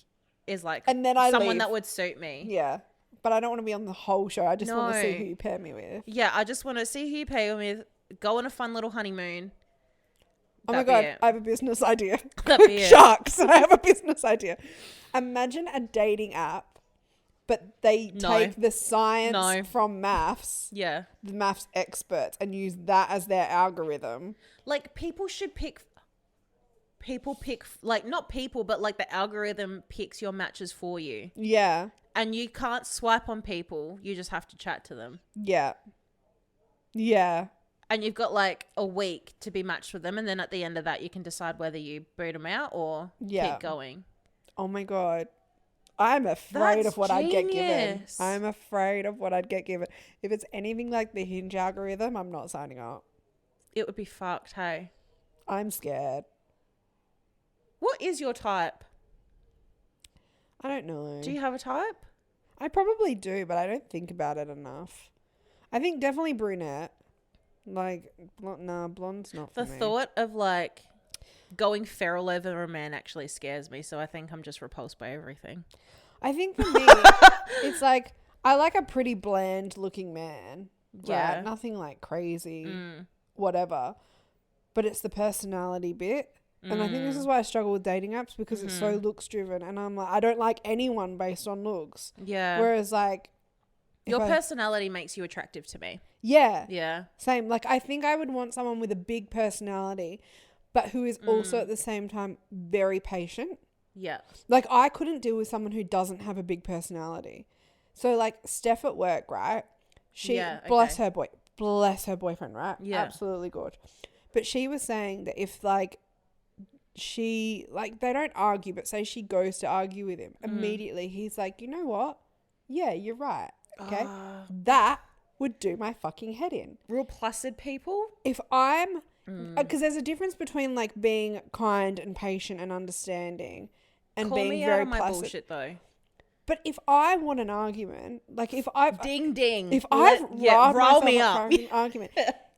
is like and then someone that would suit me. Yeah. But I don't want to be on the whole show. I just want to see who you pair me with. Yeah, I just want to see who you pair me with, go on a fun little honeymoon. Oh my God, I have a business idea. That'd be Sharks. I have a business idea. Imagine a dating app but they take the science from MAFS, the MAFS experts, and use that as their algorithm. Like, people pick, like, not people, but like the algorithm picks your matches for you. Yeah. And you can't swipe on people. You just have to chat to them. Yeah. Yeah. And you've got like a week to be matched with them. And then at the end of that, you can decide whether you boot them out or keep going. Oh my God. I'm afraid of what I'd get given. I'm afraid of what I'd get given. If it's anything like the Hinge algorithm, I'm not signing up. It would be fucked, hey? I'm scared. What is your type? I don't know. Do you have a type? I probably do, but I don't think about it enough. I think definitely brunette. Like, blonde's not for me. The thought of like going feral over a man actually scares me, so I think I'm just repulsed by everything. I think for me, it's like, I like a pretty bland looking man. Yeah. Right? Nothing like crazy, whatever. But it's the personality bit. And I think this is why I struggle with dating apps, because it's so looks driven. And I'm like, I don't like anyone based on looks. Yeah. Whereas like, your personality makes you attractive to me. Yeah. Yeah. Same. Like, I think I would want someone with a big personality, but who is also at the same time very patient. Yeah. Like, I couldn't deal with someone who doesn't have a big personality. So, like, Steph at work, right? She, bless her boyfriend, right? Yeah. Absolutely good. But she was saying that if, like, she, like, they don't argue, but say she goes to argue with him, immediately he's like, you know what? Yeah, you're right. Okay? That would do my fucking head in. Real placid people? If I'm... Because there's a difference between, like, being kind and patient and understanding and being very placid. Call me out on my bullshit, though. But if I want an argument, like, if I've... Ding, ding. If I've roll me up an argument,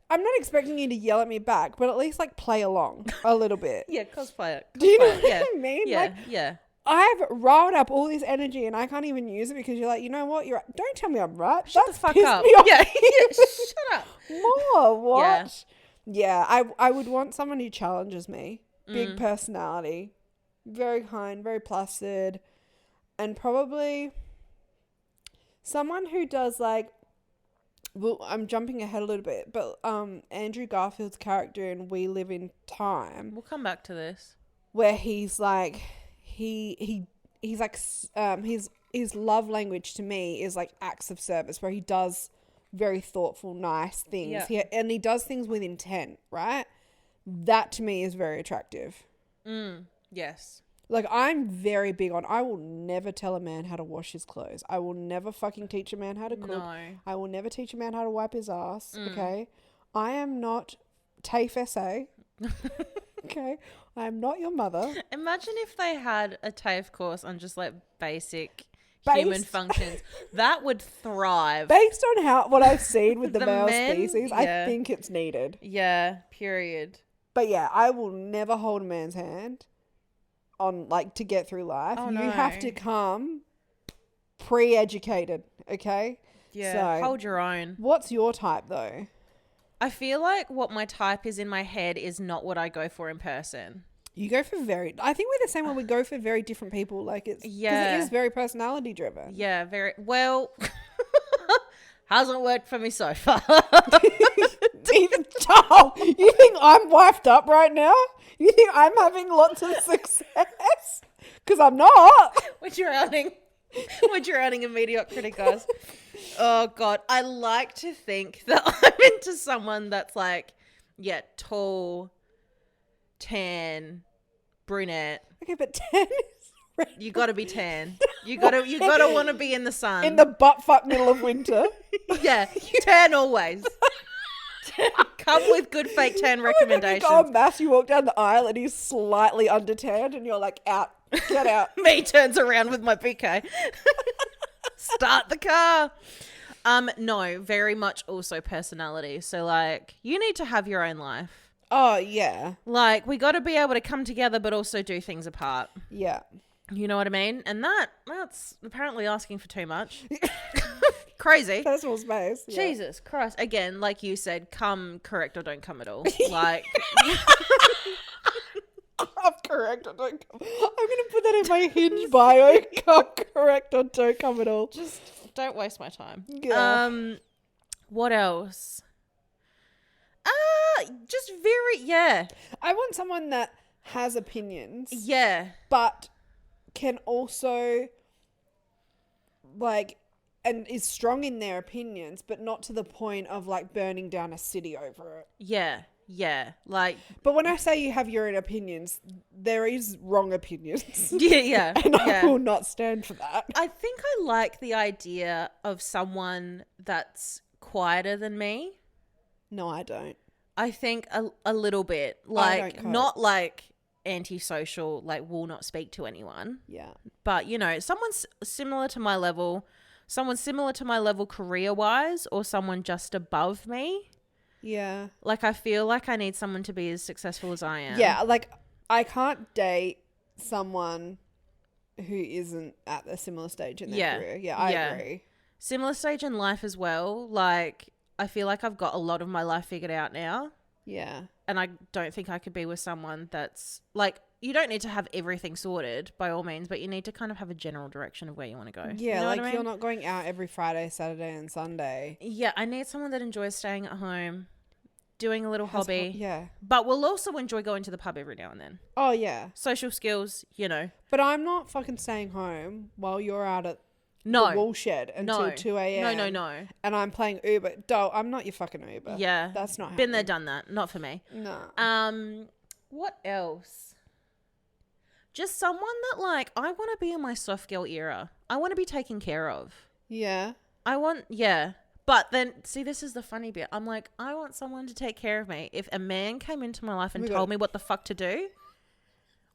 I'm not expecting you to yell at me back, but at least, like, play along a little bit. Yeah, cosplay it. Do you know what I mean? Yeah, like, yeah. I've riled up all this energy and I can't even use it because you're like, you know what? You're right. Don't tell me I'm right. Shut the fuck up. Yeah. Shut up. More. What? Yeah. I would want someone who challenges me. Big personality. Very kind. Very placid. And probably someone who does like, well, I'm jumping ahead a little bit, but Andrew Garfield's character in We Live in Time. We'll come back to this. Where he's like... He's like his love language to me is like acts of service, where he does very thoughtful, nice things. And he does things with intent, right? That to me is very attractive. Yes. Like, I'm very big on, I will never tell a man how to wash his clothes. I will never fucking teach a man how to cook. No. I will never teach a man how to wipe his ass. Okay. I am not TAFE SA. Okay. I am not your mother. Imagine if they had a TAFE course on just like basic human functions. That would thrive. Based on what I've seen with the male species, I think it's needed. Yeah, period. But yeah, I will never hold a man's hand on like to get through life. You have to come pre-educated, okay? Yeah, so, hold your own. What's your type though? I feel like what my type is in my head is not what I go for in person. You go for I think we're the same when we go for very different people. Like it's, because it is very personality driven. Yeah, very, well, hasn't worked for me so far. Even Charles, you think I'm wifed up right now? You think I'm having lots of success? Because I'm not. We're drowning in mediocrity, guys. Oh God, I like to think that I'm into someone that's like, tall, tan, brunette. Okay, but tan is red. You gotta be tan. You gotta want to be in the sun in the butt fuck middle of winter. Yeah, tan always. Come with good fake tan recommendations. Oh, MAFS, you walk down the aisle and he's slightly under tanned, and you're like, out, get out. Me turns around with my bouquet. Start the car. No, very much also personality. So like, you need to have your own life. Oh yeah. Like, we got to be able to come together, but also do things apart. Yeah. You know what I mean? And that's apparently asking for too much. Crazy. Personal space. Yeah. Jesus Christ. Again, like you said, come correct or don't come at all. Like, I've correct or don't come. I'm going to put that in my Hinge bio. Come correct or don't come at all. Just don't waste my time. Yeah. What else? Just I want someone that has opinions. Yeah. But can also, like, and is strong in their opinions, but not to the point of, like, burning down a city over it. Yeah. Yeah. Like. But when I say you have your own opinions, there is wrong opinions. Yeah. And I will not stand for that. I think I like the idea of someone that's quieter than me. No, I don't. I think a little bit. Like, not like antisocial, like will not speak to anyone. Yeah. But, you know, someone's similar to my level, career-wise, or someone just above me. Yeah. Like, I feel like I need someone to be as successful as I am. Yeah, like, I can't date someone who isn't at a similar stage in their career. Yeah, I agree. Similar stage in life as well. Like, I feel like I've got a lot of my life figured out now. Yeah. And I don't think I could be with someone that's, like, you don't need to have everything sorted by all means, but you need to kind of have a general direction of where you want to go. Yeah, you know like, what I mean? you're not going out every Friday, Saturday and Sunday. Yeah, I need someone that enjoys staying at home, doing a little hobby. Yeah. But we'll also enjoy going to the pub every now and then. Oh, yeah. Social skills, you know. But I'm not fucking staying home while you're out at the wool shed until 2 a.m. No. And I'm playing Uber. I'm not your fucking Uber. Yeah. That's not happening. Been there, done that. Not for me. No. What else? Just someone that, like, I want to be in my soft girl era. I want to be taken care of. Yeah. But then, see, this is the funny bit. I'm like, I want someone to take care of me. If a man came into my life and told me what the fuck to do,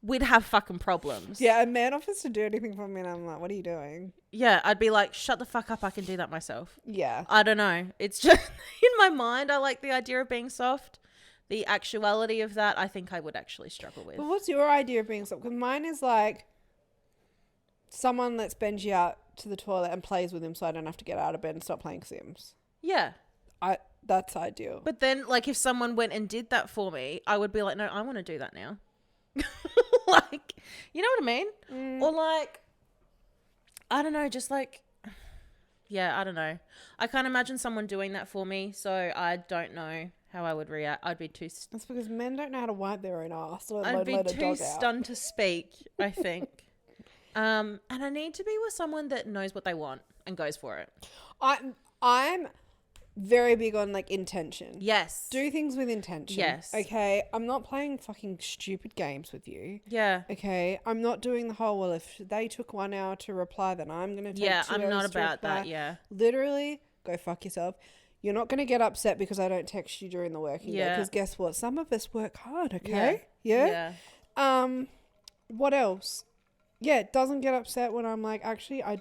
we'd have fucking problems. Yeah, a man offers to do anything for me and I'm like, what are you doing? Yeah, I'd be like, shut the fuck up, I can do that myself. Yeah. I don't know. It's just, in my mind, I like the idea of being soft. The actuality of that, I think I would actually struggle with. But what's your idea of being soft? Because mine is like someone lets Benji out to the toilet and plays with him so I don't have to get out of bed and stop playing Sims. Yeah. That's ideal. But then, like, if someone went and did that for me, I would be like, no, I want to do that now. Like, you know what I mean? Or like, I don't know, just like, yeah, I don't know. I can't imagine someone doing that for me, so I don't know how I would react. I'd be too... That's because men don't know how to wipe their own ass. I'd be too stunned to speak, I think. And I need to be with someone that knows what they want and goes for it. I'm very big on, like, intention. Yes. Do things with intention. Yes. Okay? I'm not playing fucking stupid games with you. Yeah. Okay? I'm not doing the whole, well, if they took 1 hour to reply, then I'm going to take 2 hours I'm not to about reply. that, yeah. Literally, go fuck yourself. You're not going to get upset because I don't text you during the working day. Because guess what? Some of us work hard, okay? Yeah? What else? Yeah, it doesn't get upset when I'm like, actually, I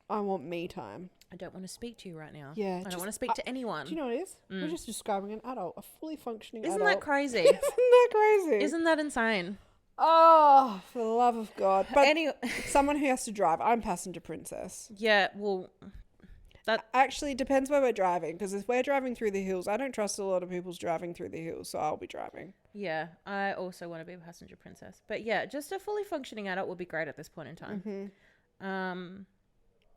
want me time. I don't want to speak to you right now. Yeah. I don't want to speak to anyone. Do you know what it is? We're just describing an adult, a fully functioning adult. Isn't that crazy? Isn't that crazy? Isn't that insane? Oh, for the love of God. But anyway, someone who has to drive. I'm passenger princess. Yeah, well, that actually depends where we're driving. Because if we're driving through the hills, I don't trust a lot of people's driving through the hills, so I'll be driving. Yeah, I also want to be a passenger princess. But yeah, just a fully functioning adult would be great at this point in time. Mm-hmm.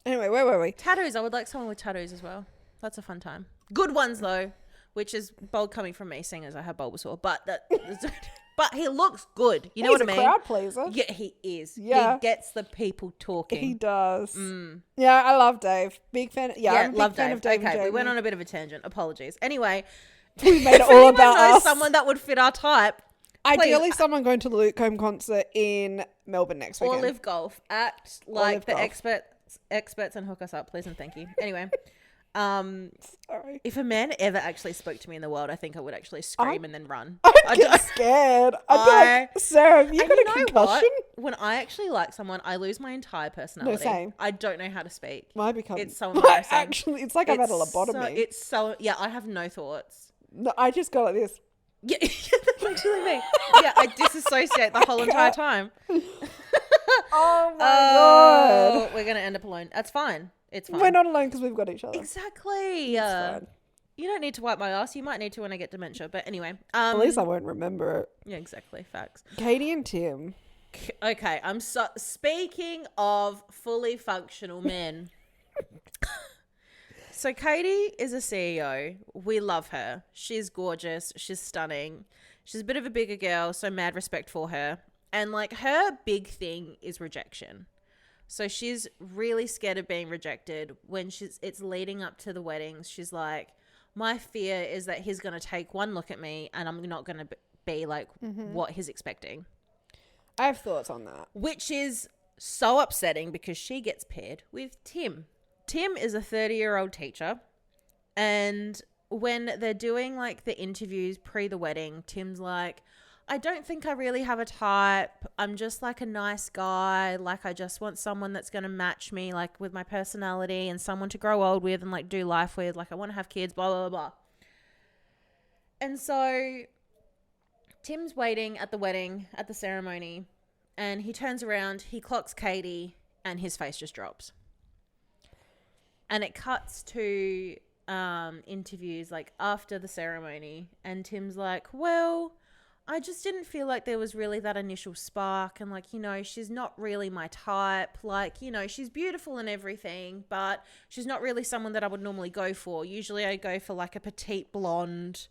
Anyway, where were we? Tattoos. I would like someone with tattoos as well. That's a fun time. Good ones though, which is bold coming from me, seeing as I have Bulbasaur. But but he looks good. You know what I mean? He's a crowd pleaser. Yeah, he is. Yeah, he gets the people talking. He does. Yeah, I love Dave. Big fan. I'm a big fan of Dave. Okay, we went on a bit of a tangent. Apologies. Anyway, we made it all about us. Someone that would fit our type. Ideally, someone going to the Luke Combs concert in Melbourne next weekend. Or Live Golf. Act like the experts and hook us up, please and thank you. Anyway, sorry. If a man ever actually spoke to me in the world, I think I would actually scream and then run. I'd get scared. I'd be like, Sarah, have you got a concussion? When I actually like someone, I lose my entire personality. No, same. I don't know how to speak. It's so embarrassing. Actually, it's like I've had a lobotomy. I have no thoughts. No, I just go like this. Yeah, that's actually me. Yeah, I disassociate the whole entire time. Oh my God. We're going to end up alone. That's fine. It's fine. We're not alone because we've got each other. Exactly. It's fine. You don't need to wipe my ass. You might need to when I get dementia. But anyway. At least I won't remember it. Yeah, exactly. Facts. Katie and Tim. Okay, speaking of fully functional men. So Katie is a CEO. We love her. She's gorgeous. She's stunning. She's a bit of a bigger girl, so mad respect for her. And like her big thing is rejection. So she's really scared of being rejected when it's leading up to the weddings. She's like, my fear is that he's going to take one look at me and I'm not going to be like what he's expecting. I have thoughts on that. Which is so upsetting because she gets paired with Tim. Tim is a 30-year-old teacher, and when they're doing like the interviews pre the wedding, Tim's like, I don't think I really have a type. I'm just like a nice guy. Like I just want someone that's going to match me like with my personality and someone to grow old with and like do life with. Like I want to have kids, blah, blah, blah. And so Tim's waiting at the wedding, at the ceremony, and he turns around, he clocks Katie, and his face just drops. And it cuts to interviews like after the ceremony, and Tim's like, well, I just didn't feel like there was really that initial spark, and like, you know, she's not really my type. Like, you know, she's beautiful and everything, but she's not really someone that I would normally go for. Usually I go for like a petite blonde.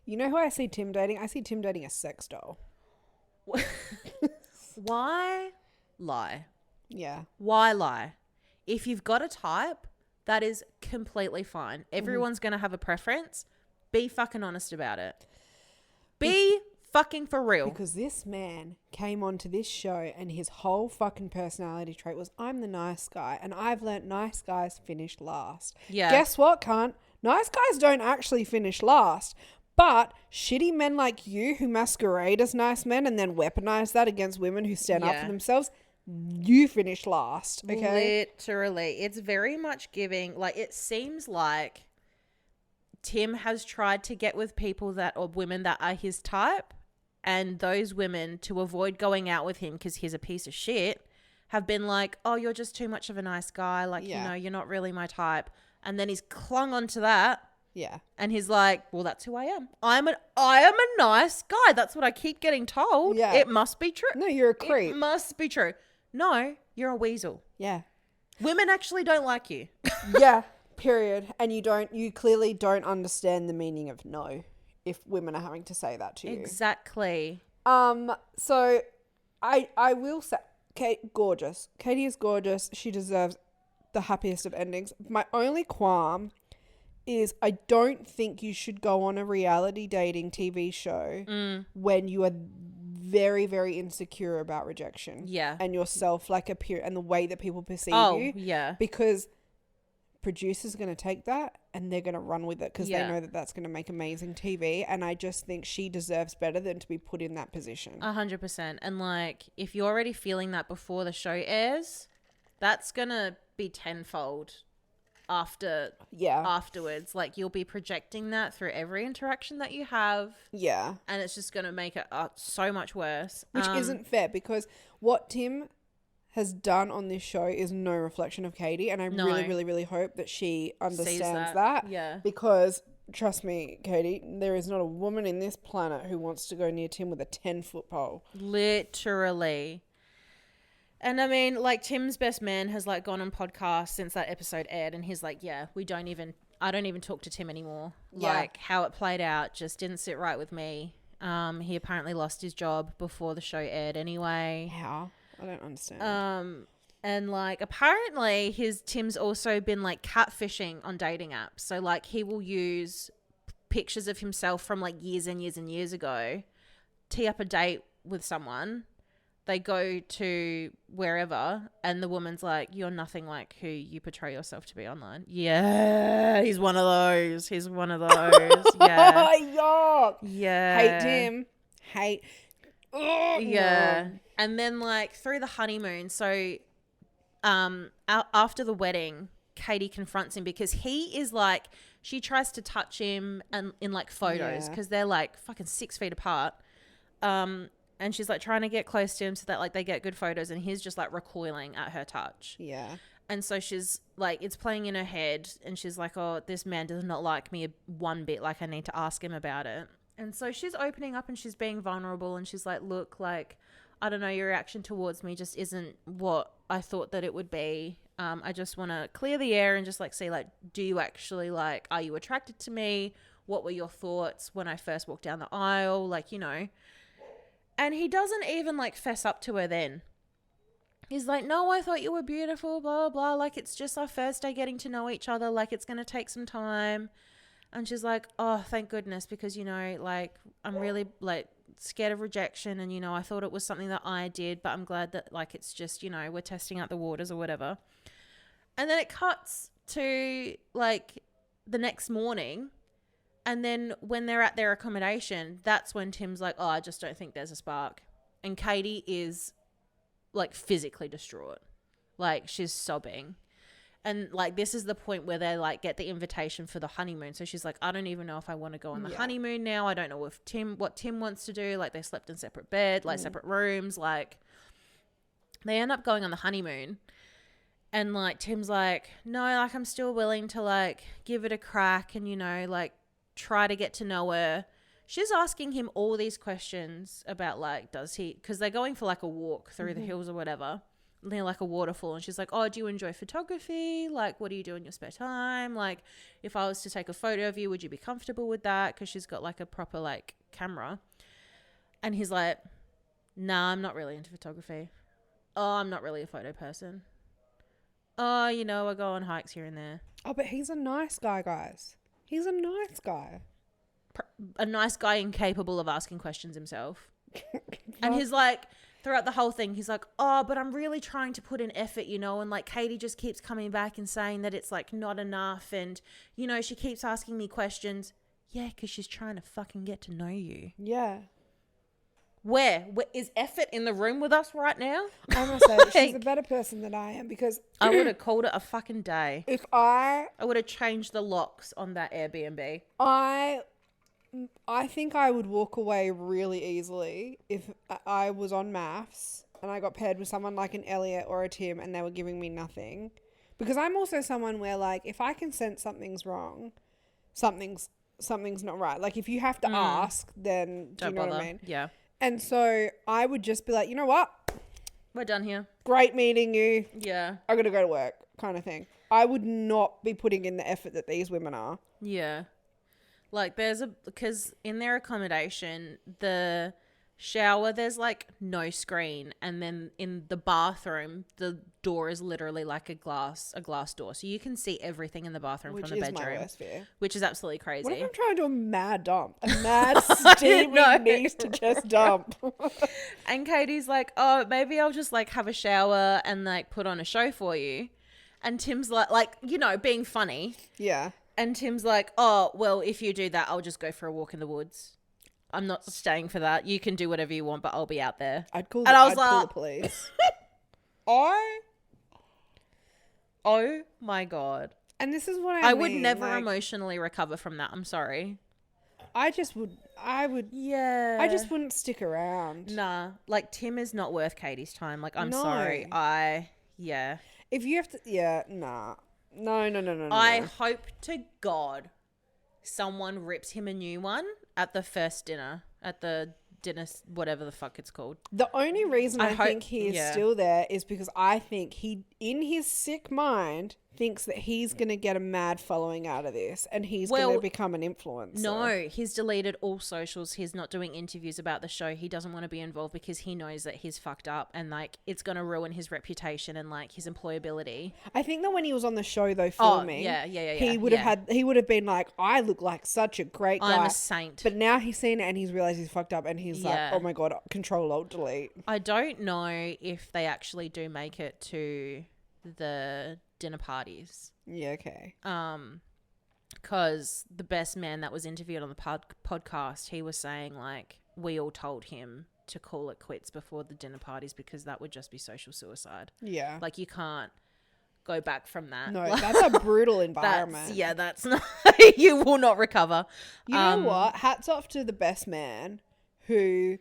You know who I see Tim dating? I see Tim dating a sex doll. Why lie? Yeah. Why lie? If you've got a type, that is completely fine. Everyone's going to have a preference. Be fucking honest about it. Be fucking for real. Because this man came onto this show and his whole fucking personality trait was, I'm the nice guy, and I've learnt nice guys finish last. Yeah. Guess what, cunt? Nice guys don't actually finish last. But shitty men like you who masquerade as nice men and then weaponize that against women who stand up for themselves, you finish last, okay? Literally. It's very much giving, like, it seems like Tim has tried to get with people or women that are his type, and those women, to avoid going out with him because he's a piece of shit, have been like, oh, you're just too much of a nice guy. Like, you know, you're not really my type. And then he's clung onto that. Yeah. And he's like, well, that's who I am. I am a nice guy. That's what I keep getting told. Yeah. It must be true. No, you're a creep. It must be true. No, you're a weasel. Yeah. Women actually don't like you. Yeah, period. And you clearly don't understand the meaning of no if women are having to say that to you. Exactly. So I will say, gorgeous. Katie is gorgeous. She deserves the happiest of endings. My only qualm is I don't think you should go on a reality dating TV show when you are very, very insecure about rejection. Yeah. And yourself, like, and the way that people perceive you. Yeah. Because producers are going to take that and they're going to run with it because they know that that's going to make amazing TV. And I just think she deserves better than to be put in that position. 100%. And like, if you're already feeling that before the show airs, that's going to be tenfold afterwards. Like, you'll be projecting that through every interaction that you have. Yeah. And it's just going to make it so much worse. Which isn't fair, because what Tim has done on this show is no reflection of Katie, and I really, really, really hope that she understands that. Yeah. Because trust me, Katie, there is not a woman in this planet who wants to go near Tim with a 10-foot pole. Literally. And I mean, like, Tim's best man has like gone on podcasts since that episode aired, and he's like, yeah, I don't even talk to Tim anymore. Yeah. Like, how it played out just didn't sit right with me. He apparently lost his job before the show aired anyway. How? I don't understand. And like, apparently Tim's also been like catfishing on dating apps. So like, he will use pictures of himself from like years and years and years ago, tee up a date with someone. They go to wherever, and the woman's like, you're nothing like who you portray yourself to be online. Yeah, he's one of those. Yeah. Yuck. Yeah. Hate Tim. Hate. Oh, yeah. no. And then like through the honeymoon, so after the wedding, Katie confronts him because he is like, she tries to touch him and in like photos because they're like fucking 6 feet apart. and she's like trying to get close to him so that like they get good photos, and he's just like recoiling at her touch. Yeah. And so she's like, it's playing in her head, and she's like, oh, this man does not like me one bit, like I need to ask him about it. And so she's opening up and she's being vulnerable, and she's like, look, like, I don't know, your reaction towards me just isn't what I thought that it would be. I just want to clear the air and just like see, like, do you actually like, are you attracted to me? What were your thoughts when I first walked down the aisle? Like, you know. And he doesn't even like fess up to her then. He's like, no, I thought you were beautiful, blah, blah, blah. Like, it's just our first day getting to know each other. Like, it's going to take some time. And she's like, oh, thank goodness, because, you know, like, I'm really, like, scared of rejection. And, you know, I thought it was something that I did, but I'm glad that, like, it's just, you know, we're testing out the waters or whatever. And then it cuts to, like, the next morning. And then when they're at their accommodation, that's when Tim's like, oh, I just don't think there's a spark. And Katie is like physically distraught. Like, she's sobbing. And like, this is the point where they like get the invitation for the honeymoon. So she's like, I don't even know if I want to go on the honeymoon now. I don't know if what Tim wants to do. Like, they slept in separate bed, like separate rooms. Like, they end up going on the honeymoon. And like, Tim's like, no, like, I'm still willing to like give it a crack and, you know, like try to get to know her. She's asking him all these questions about like, does he, because they're going for like a walk through the hills or whatever, near like a waterfall. And she's like, oh, do you enjoy photography? Like, what do you do in your spare time? Like, if I was to take a photo of you, would you be comfortable with that? Because she's got like a proper like camera. And he's like, nah, I'm not really into photography. Oh, I'm not really a photo person. Oh, you know, I go on hikes here and there. Oh, but he's a nice guy, guys. He's a nice guy. A nice guy incapable of asking questions himself. And he's like, throughout the whole thing, he's like, oh, but I'm really trying to put in effort, you know, and like Katie just keeps coming back and saying that it's like not enough, and, you know, she keeps asking me questions. Yeah, because she's trying to fucking get to know you. Yeah. Where is effort in the room with us right now? I must say, she's a better person than I am, because I would have called it a fucking day. If I would have changed the locks on that Airbnb. I think I would walk away really easily if I was on MAFS and I got paired with someone like an Elliot or a Tim and they were giving me nothing. Because I'm also someone where, like, if I can sense something's wrong, something's not right. Like, if you have to ask, then do you know what I mean? Yeah. And so I would just be like, you know what? We're done here. Great meeting you. Yeah. I got to go to work, kind of thing. I would not be putting in the effort that these women are. Yeah. Like, because in their accommodation, the shower, there's like no screen, and then in the bathroom, the door is literally like a glass door, so you can see everything in the bathroom from the bedroom. Which is my worst fear. Which is absolutely crazy. What if I'm trying to do a mad dump? A mad steaming knees to chest dump. And Katie's like, oh, maybe I'll just like have a shower and like put on a show for you. And Tim's like, you know, being funny. Yeah. And Tim's like, oh, well, if you do that, I'll just go for a walk in the woods. I'm not staying for that. You can do whatever you want, but I'll be out there. I'd call the police. Oh my God. And this is what I would never emotionally recover from that. I'm sorry. I would. Yeah. I just wouldn't stick around. Nah. Like, Tim is not worth Katie's time. Like, I'm sorry. Yeah. If you have to, yeah, nah. No. I hope to God someone rips him a new one at the first dinner, at the dinner, whatever the fuck it's called. The only reason I think he is still there is because I think he, in his sick mind, thinks that he's going to get a mad following out of this and he's going to become an influencer. No, he's deleted all socials. He's not doing interviews about the show. He doesn't want to be involved because he knows that he's fucked up and like it's going to ruin his reputation and like his employability. I think that when he was on the show though filming, he would have been like, I look like such a great guy. I'm a saint. But now he's seen it and he's realized he's fucked up and he's like, oh my God, Control Alt Delete. I don't know if they actually do make it to the dinner parties. Yeah, okay. Because the best man that was interviewed on the podcast, he was saying like we all told him to call it quits before the dinner parties because that would just be social suicide. Yeah. Like you can't go back from that. No, that's a brutal environment. That's not, you will not recover. You know what? Hats off to the best man who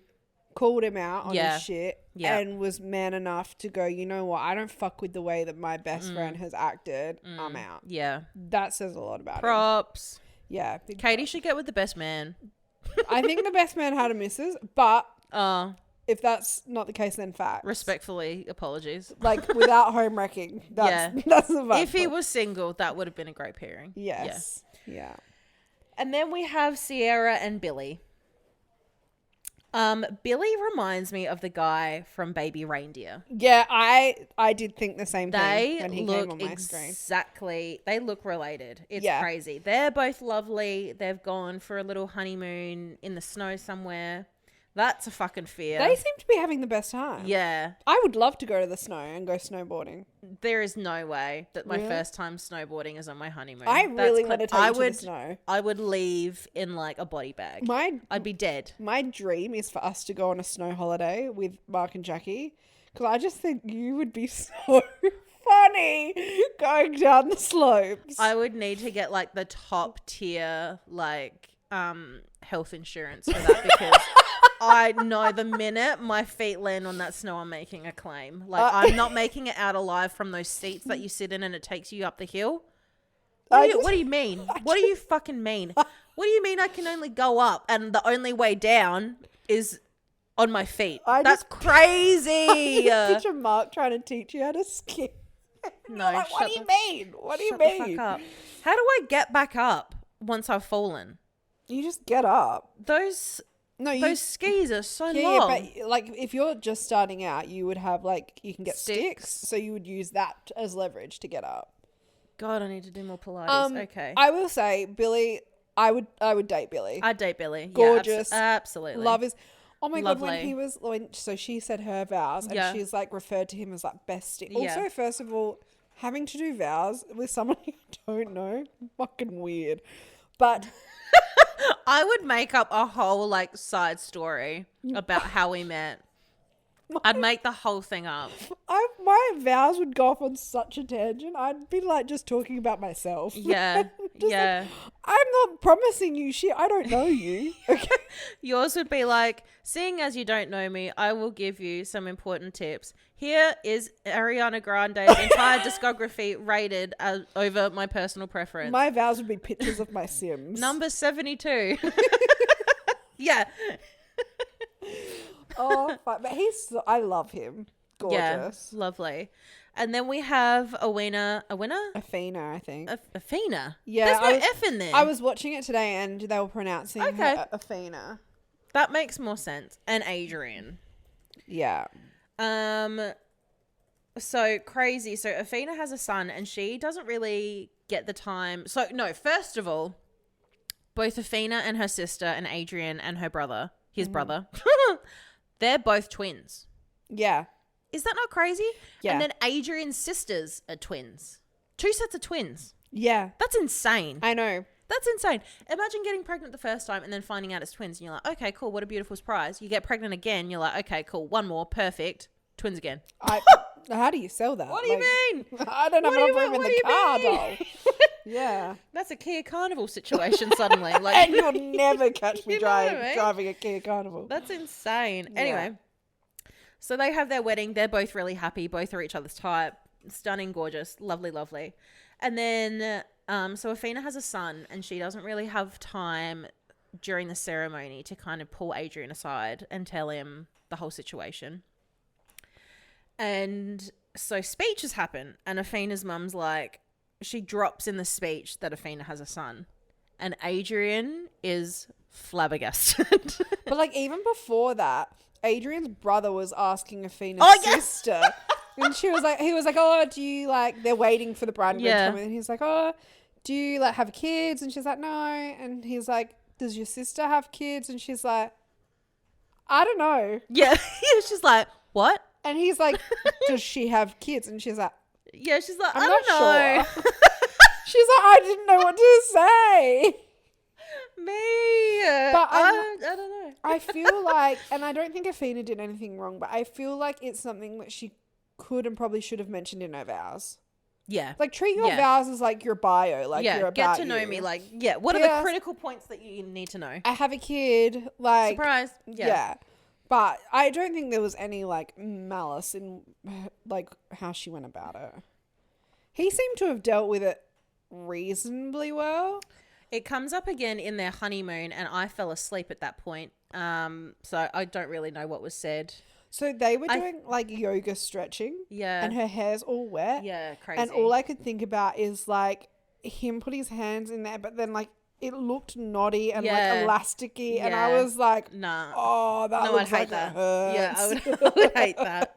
called him out on his shit, Yeah. and was man enough to go, you know what, I don't fuck with the way that my best friend has acted. I'm out. Yeah. That says a lot about him. Props. Yeah. Katie should get with the best man. I think the best man had a missus, but if that's not the case, then facts. Respectfully, apologies. Like, without home wrecking. That's the vibe. If he was single, that would have been a great pairing. Yes. Yeah. And then we have Sierra and Billy. Billy reminds me of the guy from Baby Reindeer. Yeah, I did think the same thing when he look came on my screen. Exactly. They look related. It's Yeah. crazy. They're both lovely. They've gone for a little honeymoon in the snow somewhere. That's a fucking fear. They seem to be having the best time. Yeah. I would love to go to the snow and go snowboarding. There is no way that my Really? first time snowboarding is on my honeymoon. I really want to take you to the snow. I would leave in like a body bag. I'd be dead. My dream is for us to go on a snow holiday with Mark and Jackie, because I just think you would be so funny going down the slopes. I would need to get like the top tier like health insurance for that because I know the minute my feet land on that snow, I'm making a claim. Like, I'm not making it out alive from those seats that you sit in and it takes you up the hill. What do you mean? What do you fucking mean? What do you mean I can only go up and the only way down is on my feet? That's crazy. I just picture Mark trying to teach you how to ski. No, like, what do you mean? What do you shut mean? the fuck up. How do I get back up once I've fallen? You just get up. Those skis are so long. Yeah, but like if you're just starting out, you would have like you can get sticks, so you would use that as leverage to get up. God, I need to do more Pilates. Okay, I will say, Billy, I would date Billy. I'd date Billy. Gorgeous, yeah, absolutely. Love is. Oh my Lovely. God, so she said her vows, and she's like referred to him as like bestie. Yeah. Also, first of all, having to do vows with someone you don't know, fucking weird. But I would make up a whole like side story about how we met. I'd make the whole thing up. My vows would go off on such a tangent. I'd be like just talking about myself. Yeah, yeah. Like, I'm not promising you shit. I don't know you. Okay. Yours would be like, seeing as you don't know me, I will give you some important tips. Here is Ariana Grande's entire discography rated over my personal preference. My vows would be pictures of my Sims. Number 72. Yeah. Oh, but I love him. Gorgeous. Yeah, lovely. And then we have Athena, I think. Athena. Yeah, there's no F in there. I was watching it today and they were pronouncing her Athena. That makes more sense. And Adrian. Yeah. So crazy. So Athena has a son and she doesn't really get the time. So no, first of all, both Athena and her sister and Adrian and her brother, his brother, they're both twins. Yeah. Is that not crazy? Yeah. And then Adrian's sisters are twins. 2 sets of twins. Yeah. That's insane. I know. That's insane. Imagine getting pregnant the first time and then finding out it's twins. And you're like, okay, cool. What a beautiful surprise. You get pregnant again. You're like, okay, cool. One more. Perfect. Twins again. How do you sell that? What do you mean? I don't have enough room in the car, doll. Yeah. That's a Kia Carnival situation suddenly. Like, And you'll never catch me You know what I mean? driving a Kia Carnival. that's insane. Yeah. Anyway, so they have their wedding. They're both really happy. Both are each other's type. Stunning, gorgeous, lovely, lovely. And then, so Athena has a son and she doesn't really have time during the ceremony to kind of pull Adrian aside and tell him the whole situation. And so speeches happen and Athena's mum's like, she drops in the speech that Athena has a son and Adrian is flabbergasted. But like even before that, Adrian's brother was asking Athena's sister. And he was like, oh, do you like, they're waiting for the bride and groom to come in. And he's like, oh, do you like have kids? And she's like, no. And he's like, does your sister have kids? And she's like, I don't know. Yeah. She's like, what? And he's like, does she have kids? And she's like, Yeah, she's like, I'm I don't know. not sure. She's like, I didn't know what to say. Me. But I don't know. I feel like, and I don't think Athena did anything wrong, but I feel like it's something that she could and probably should have mentioned in her vows. Yeah. Like treat your vows as like your bio, like you're about get to know you. me. Like, what are the critical points that you need to know? I have a kid. Like Surprise. Yeah. But I don't think there was any, like, malice in, like, how she went about it. He seemed to have dealt with it reasonably well. It comes up again in their honeymoon, and I fell asleep at that point. So I don't really know what was said. So they were doing, like, yoga stretching. Yeah. And her hair's all wet. Yeah, crazy. And all I could think about is, like, him put his hands in there, but then, like, it looked knotty and, like, elasticy. Yeah. And I was like, nah. Oh, that looks like that. It hurts. Yeah, I would hate that.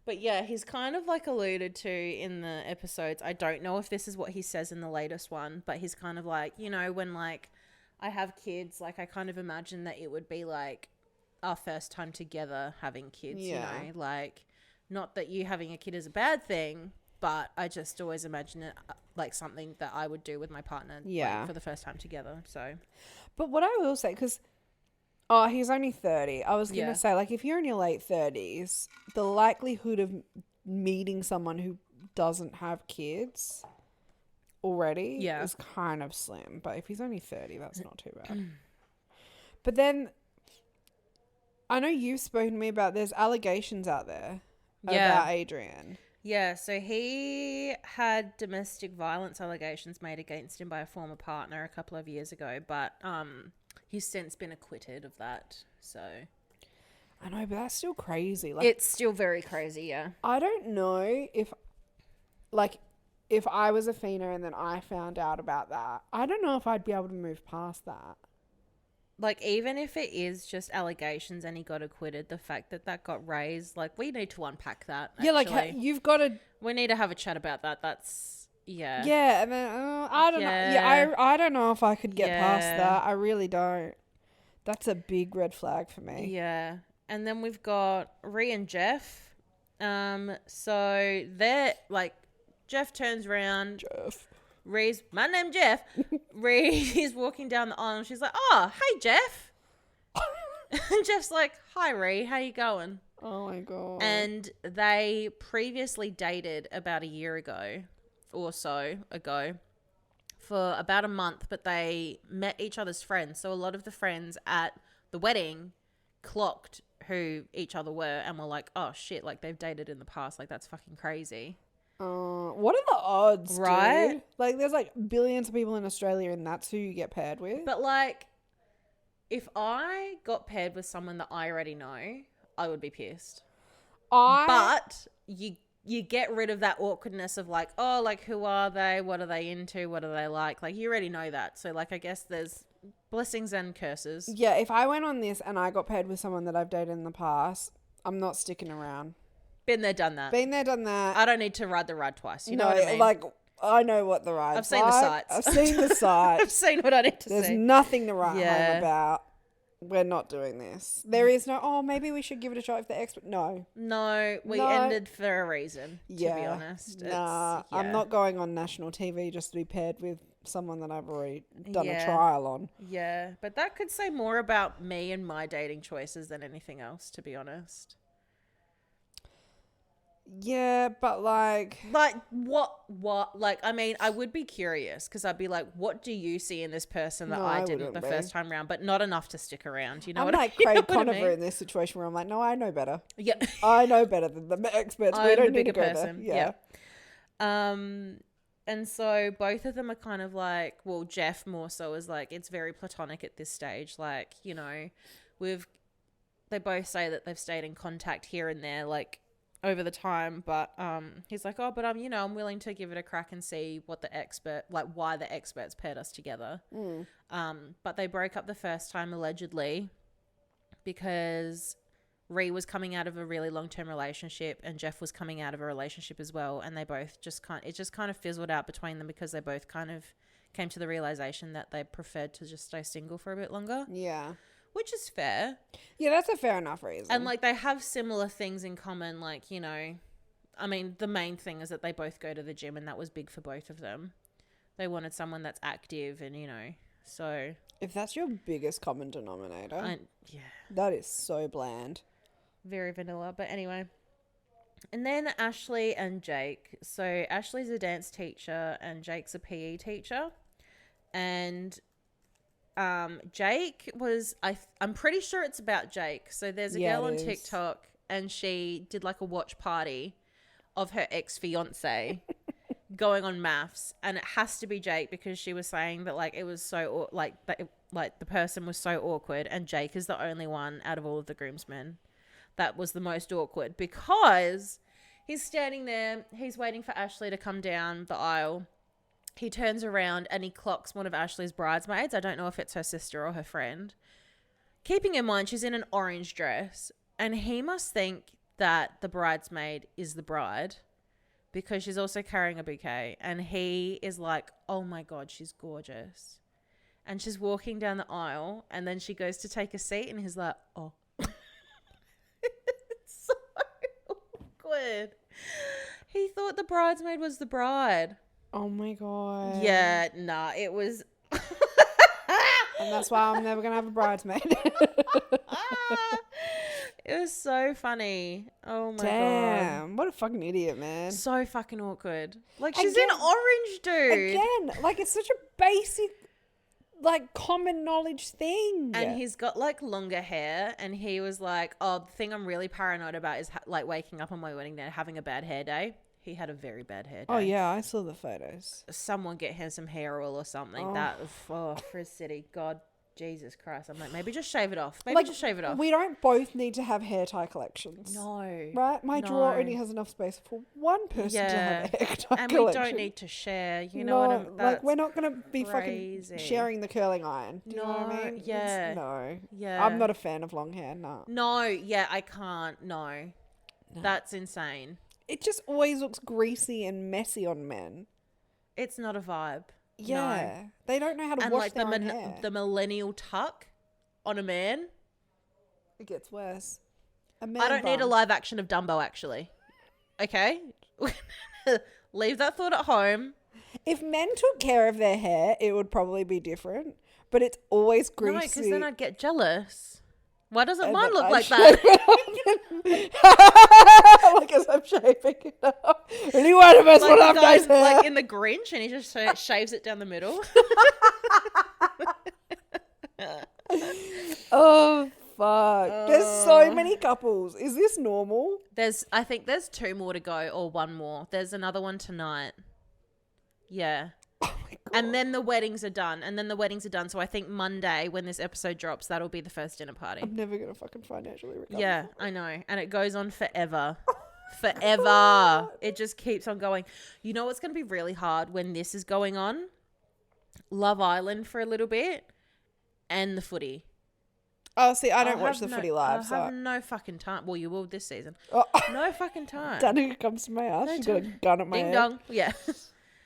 But yeah, he's kind of, like, alluded to in the episodes. I don't know if this is what he says in the latest one, but he's kind of like, you know, when, like, I have kids, like, I kind of imagine that it would be, like, our first time together having kids, you know, like, not that you having a kid is a bad thing, but I just always imagine it like something that I would do with my partner like, for the first time together. So, but what I will say, because he's only 30, I was gonna say, like, if you're in your late 30s, the likelihood of meeting someone who doesn't have kids already is kind of slim. But if he's only 30, that's not too bad. But then I know you've spoken to me about there's allegations out there about Adrian. Yeah, so he had domestic violence allegations made against him by a former partner a couple of years ago, but he's since been acquitted of that. So I know, but that's still crazy. Like, it's still very crazy, yeah. I don't know if I was a FINA and then I found out about that, I don't know if I'd be able to move past that. Like, even if it is just allegations and he got acquitted, the fact that that got raised, like, we need to unpack that, actually. Yeah, like, you've got to... We need to have a chat about that. That's... Yeah. Yeah, and then, I don't know. Yeah, I don't know if I could get past that. I really don't. That's a big red flag for me. Yeah. And then we've got Rhea and Jeff. So they're, like, Jeff turns around... Rhea's, my name's Jeff. Rhea's walking down the aisle and she's like, oh, hey, Jeff. And Jeff's like, hi, Rhea, how you going? Oh, my God. And they previously dated about a year ago or so ago for about a month, but they met each other's friends. So a lot of the friends at the wedding clocked who each other were and were like, oh, shit, like, they've dated in the past. Like, that's fucking crazy. What are the odds, right? Dude? Like, there's like billions of people in Australia and that's who you get paired with. But like, if I got paired with someone that I already know, I would be pissed. But you get rid of that awkwardness of like, oh, like, who are they? What are they into? What are they like? Like, you already know that. So like, I guess there's blessings and curses. Yeah, if I went on this and I got paired with someone that I've dated in the past, I'm not sticking around. Been there, done that. Been there, done that. I don't need to ride the ride twice. You know what I mean? Like, I know what the ride's like. I've seen the sights. I've seen what I need to see. There's nothing to write home about. We're not doing this. There is no, oh, maybe we should give it a shot if the expert. No. No, we ended for a reason, to be honest. I'm not going on national TV just to be paired with someone that I've already done a trial on. Yeah, but that could say more about me and my dating choices than anything else, to be honest. Yeah, but like what? Like, I mean, I would be curious because I'd be like, what do you see in this person that I didn't the first time round, but not enough to stick around? You know, I'm what like Craig Conover in this situation where I'm like, no, I know better. Yeah, I know better than the experts. We don't need to go there. Yeah. And so both of them are kind of like, well, Jeff more so is like, it's very platonic at this stage. Like, you know, they both say that they've stayed in contact here and there, like, over the time, but he's like, oh, but you know, I'm willing to give it a crack and see what why the experts paired us together. But they broke up the first time allegedly because Rhea was coming out of a really long-term relationship and Jeff was coming out of a relationship as well, and they both it just kind of fizzled out between them because they both kind of came to the realization that they preferred to just stay single for a bit longer. Yeah. Which is fair. Yeah, that's a fair enough reason. And, like, they have similar things in common. Like, you know, I mean, the main thing is that they both go to the gym, and that was big for both of them. They wanted someone that's active and, you know, so. If that's your biggest common denominator. Yeah. That is so bland. Very vanilla. But anyway. And then Ashley and Jake. So, Ashley's a dance teacher and Jake's a PE teacher. And Jake was, I'm pretty sure it's about Jake. So there's a girl on TikTok and she did like a watch party of her ex-fiance going on MAFS, and it has to be Jake because she was saying that like it was so like the person was so awkward, and Jake is the only one out of all of the groomsmen that was the most awkward because he's standing there, he's waiting for Ashley to come down the aisle. He turns around and he clocks one of Ashley's bridesmaids. I don't know if it's her sister or her friend. Keeping in mind she's in an orange dress, and he must think that the bridesmaid is the bride because she's also carrying a bouquet, and he is like, oh my God, she's gorgeous. And she's walking down the aisle, and then she goes to take a seat, and he's like, oh. It's so awkward. He thought the bridesmaid was the bride. Oh my God. Yeah, nah, it was. And that's why I'm never going to have a bridesmaid. It was so funny. Oh my God. Damn. What a fucking idiot, man. So fucking awkward. Like, she's in orange, dude. Again, like, it's such a basic, like, common knowledge thing. And he's got, like, longer hair. And he was like, oh, the thing I'm really paranoid about is, like, waking up on my wedding day having a bad hair day. He had a very bad hair day. Oh, yeah. I saw the photos. Someone get him some hair oil or something. That, for his city. God, Jesus Christ. I'm like, maybe just shave it off. Maybe just shave it off. We don't both need to have hair tie collections. No. Right? My drawer only has enough space for one person to have a hair tie collection. And we don't need to share. You know what I mean? Like, we're not going to be fucking sharing the curling iron. Do you know what I mean? Yeah. No. Yeah. I'm not a fan of long hair. No. No. Yeah, I can't. No. That's insane. It just always looks greasy and messy on men. It's not a vibe. Yeah. No. They don't know how to wash their own hair. The millennial tuck on a man. It gets worse. I don't need a live action of Dumbo, actually. Okay? Leave that thought at home. If men took care of their hair, it would probably be different. But it's always greasy. No, because then I'd get jealous. Why doesn't mine look like that? Like as I'm shaving it up. Only one of us will have nice hair. Like in the Grinch, and he just shaves it down the middle. Oh, fuck. There's so many couples. Is this normal? I think there's 2 more to go, or 1 more. There's another one tonight. Yeah. Oh my God. And then the weddings are done. So I think Monday, when this episode drops, that'll be the first dinner party. I'm never going to fucking financially recover. Yeah, I know. And it goes on forever. Forever. It just keeps on going. You know what's going to be really hard when this is going on? Love Island for a little bit and the footy. Oh, see, I don't watch the footy live. I have no fucking time. Well, you will this season. Oh. No fucking time. Danica comes to my house. She's got a gun at my head. Ding dong. Yeah.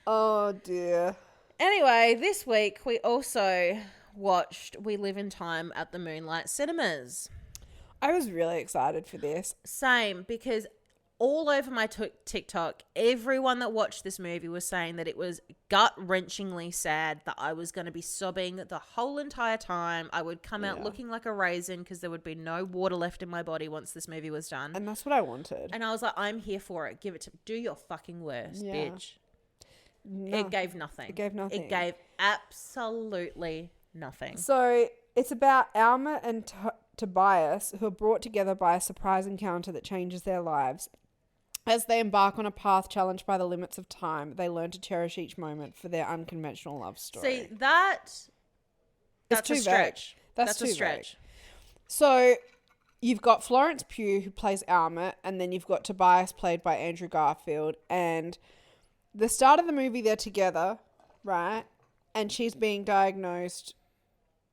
Oh, dear. Anyway, this week we also watched We Live in Time at the Moonlight Cinemas. I was really excited for this. Same, because all over my TikTok, everyone that watched this movie was saying that it was gut-wrenchingly sad, that I was going to be sobbing the whole entire time. I would come out looking like a raisin because there would be no water left in my body once this movie was done. And that's what I wanted. And I was like, I'm here for it. Give it to me. Do your fucking worst, bitch. No, it gave nothing. It gave nothing. It gave absolutely nothing. So it's about Alma and Tobias, who are brought together by a surprise encounter that changes their lives. As they embark on a path challenged by the limits of time, they learn to cherish each moment for their unconventional love story. See, that's too a stretch. That's a stretch. Vague. So you've got Florence Pugh, who plays Alma, and then you've got Tobias, played by Andrew Garfield. And the start of the movie, they're together, right? And she's being diagnosed.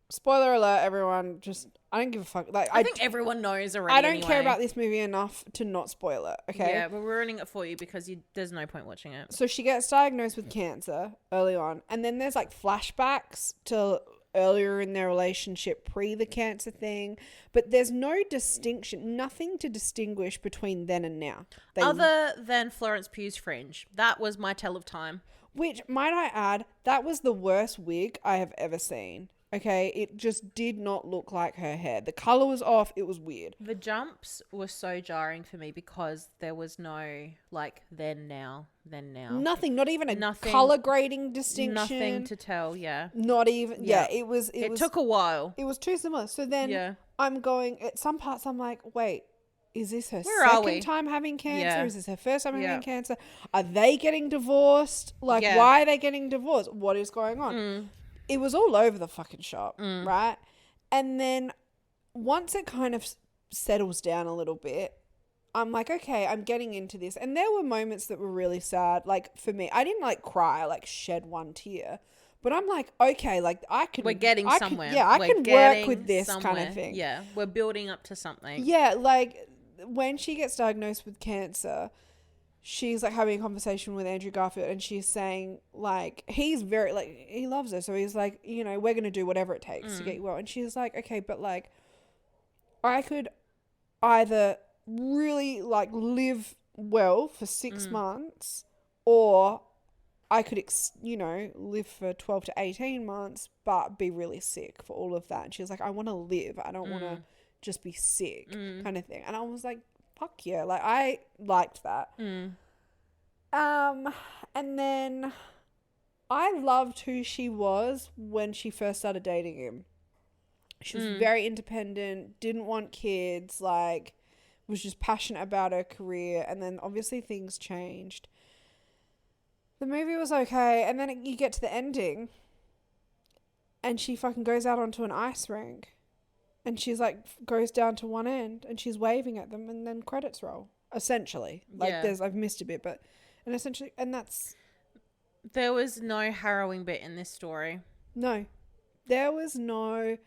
Spoiler alert, everyone. Just, I don't give a fuck. Like, I think everyone knows already. I don't care about this movie enough to not spoil it, okay? Yeah, we're ruining it for you because there's no point watching it. So she gets diagnosed with cancer early on. And then there's like flashbacks to earlier in their relationship pre the cancer thing. But there's no distinction, nothing to distinguish between then and now. Other than Florence Pugh's fringe. That was my tell of time. Which, might I add, that was the worst wig I have ever seen. Okay, it just did not look like her hair. The color was off. It was weird. The jumps were so jarring for me because there was no like then now. Nothing, not even a color grading distinction. Nothing to tell, yeah. Not even, yeah, it was. It took a while. It was too similar. So then I'm going, at some parts I'm like, wait, is this her second time having cancer? Yeah. Is this her first time having cancer? Are they getting divorced? Like, why are they getting divorced? What is going on? It was all over the fucking shop, right? And then once it kind of settles down a little bit, I'm like, okay, I'm getting into this. And there were moments that were really sad. Like, for me, I didn't like cry, like shed one tear. But I'm like, okay, like we're getting somewhere. I can work with this kind of thing. Yeah, we're building up to something. Yeah, like when she gets diagnosed with cancer, she's like having a conversation with Andrew Garfield, and she's saying like, he's very like, he loves her. So he's like, you know, we're going to do whatever it takes to get you well. And she's like, okay, but like I could either really like live well for 6 months, or I could, live for 12 to 18 months, but be really sick for all of that. And she was like, I want to live. I don't want to just be sick kind of thing. And I was like, fuck yeah. Like, I liked that. And then I loved who she was when she first started dating him. She was very independent, didn't want kids, like, was just passionate about her career. And then obviously things changed. The movie was okay, and then you get to the ending, and she fucking goes out onto an ice rink, and she's like, goes down to one end, and she's waving at them, and then credits roll. Essentially, like I've missed a bit, but and that's. There was no harrowing bit in this story. No, there was no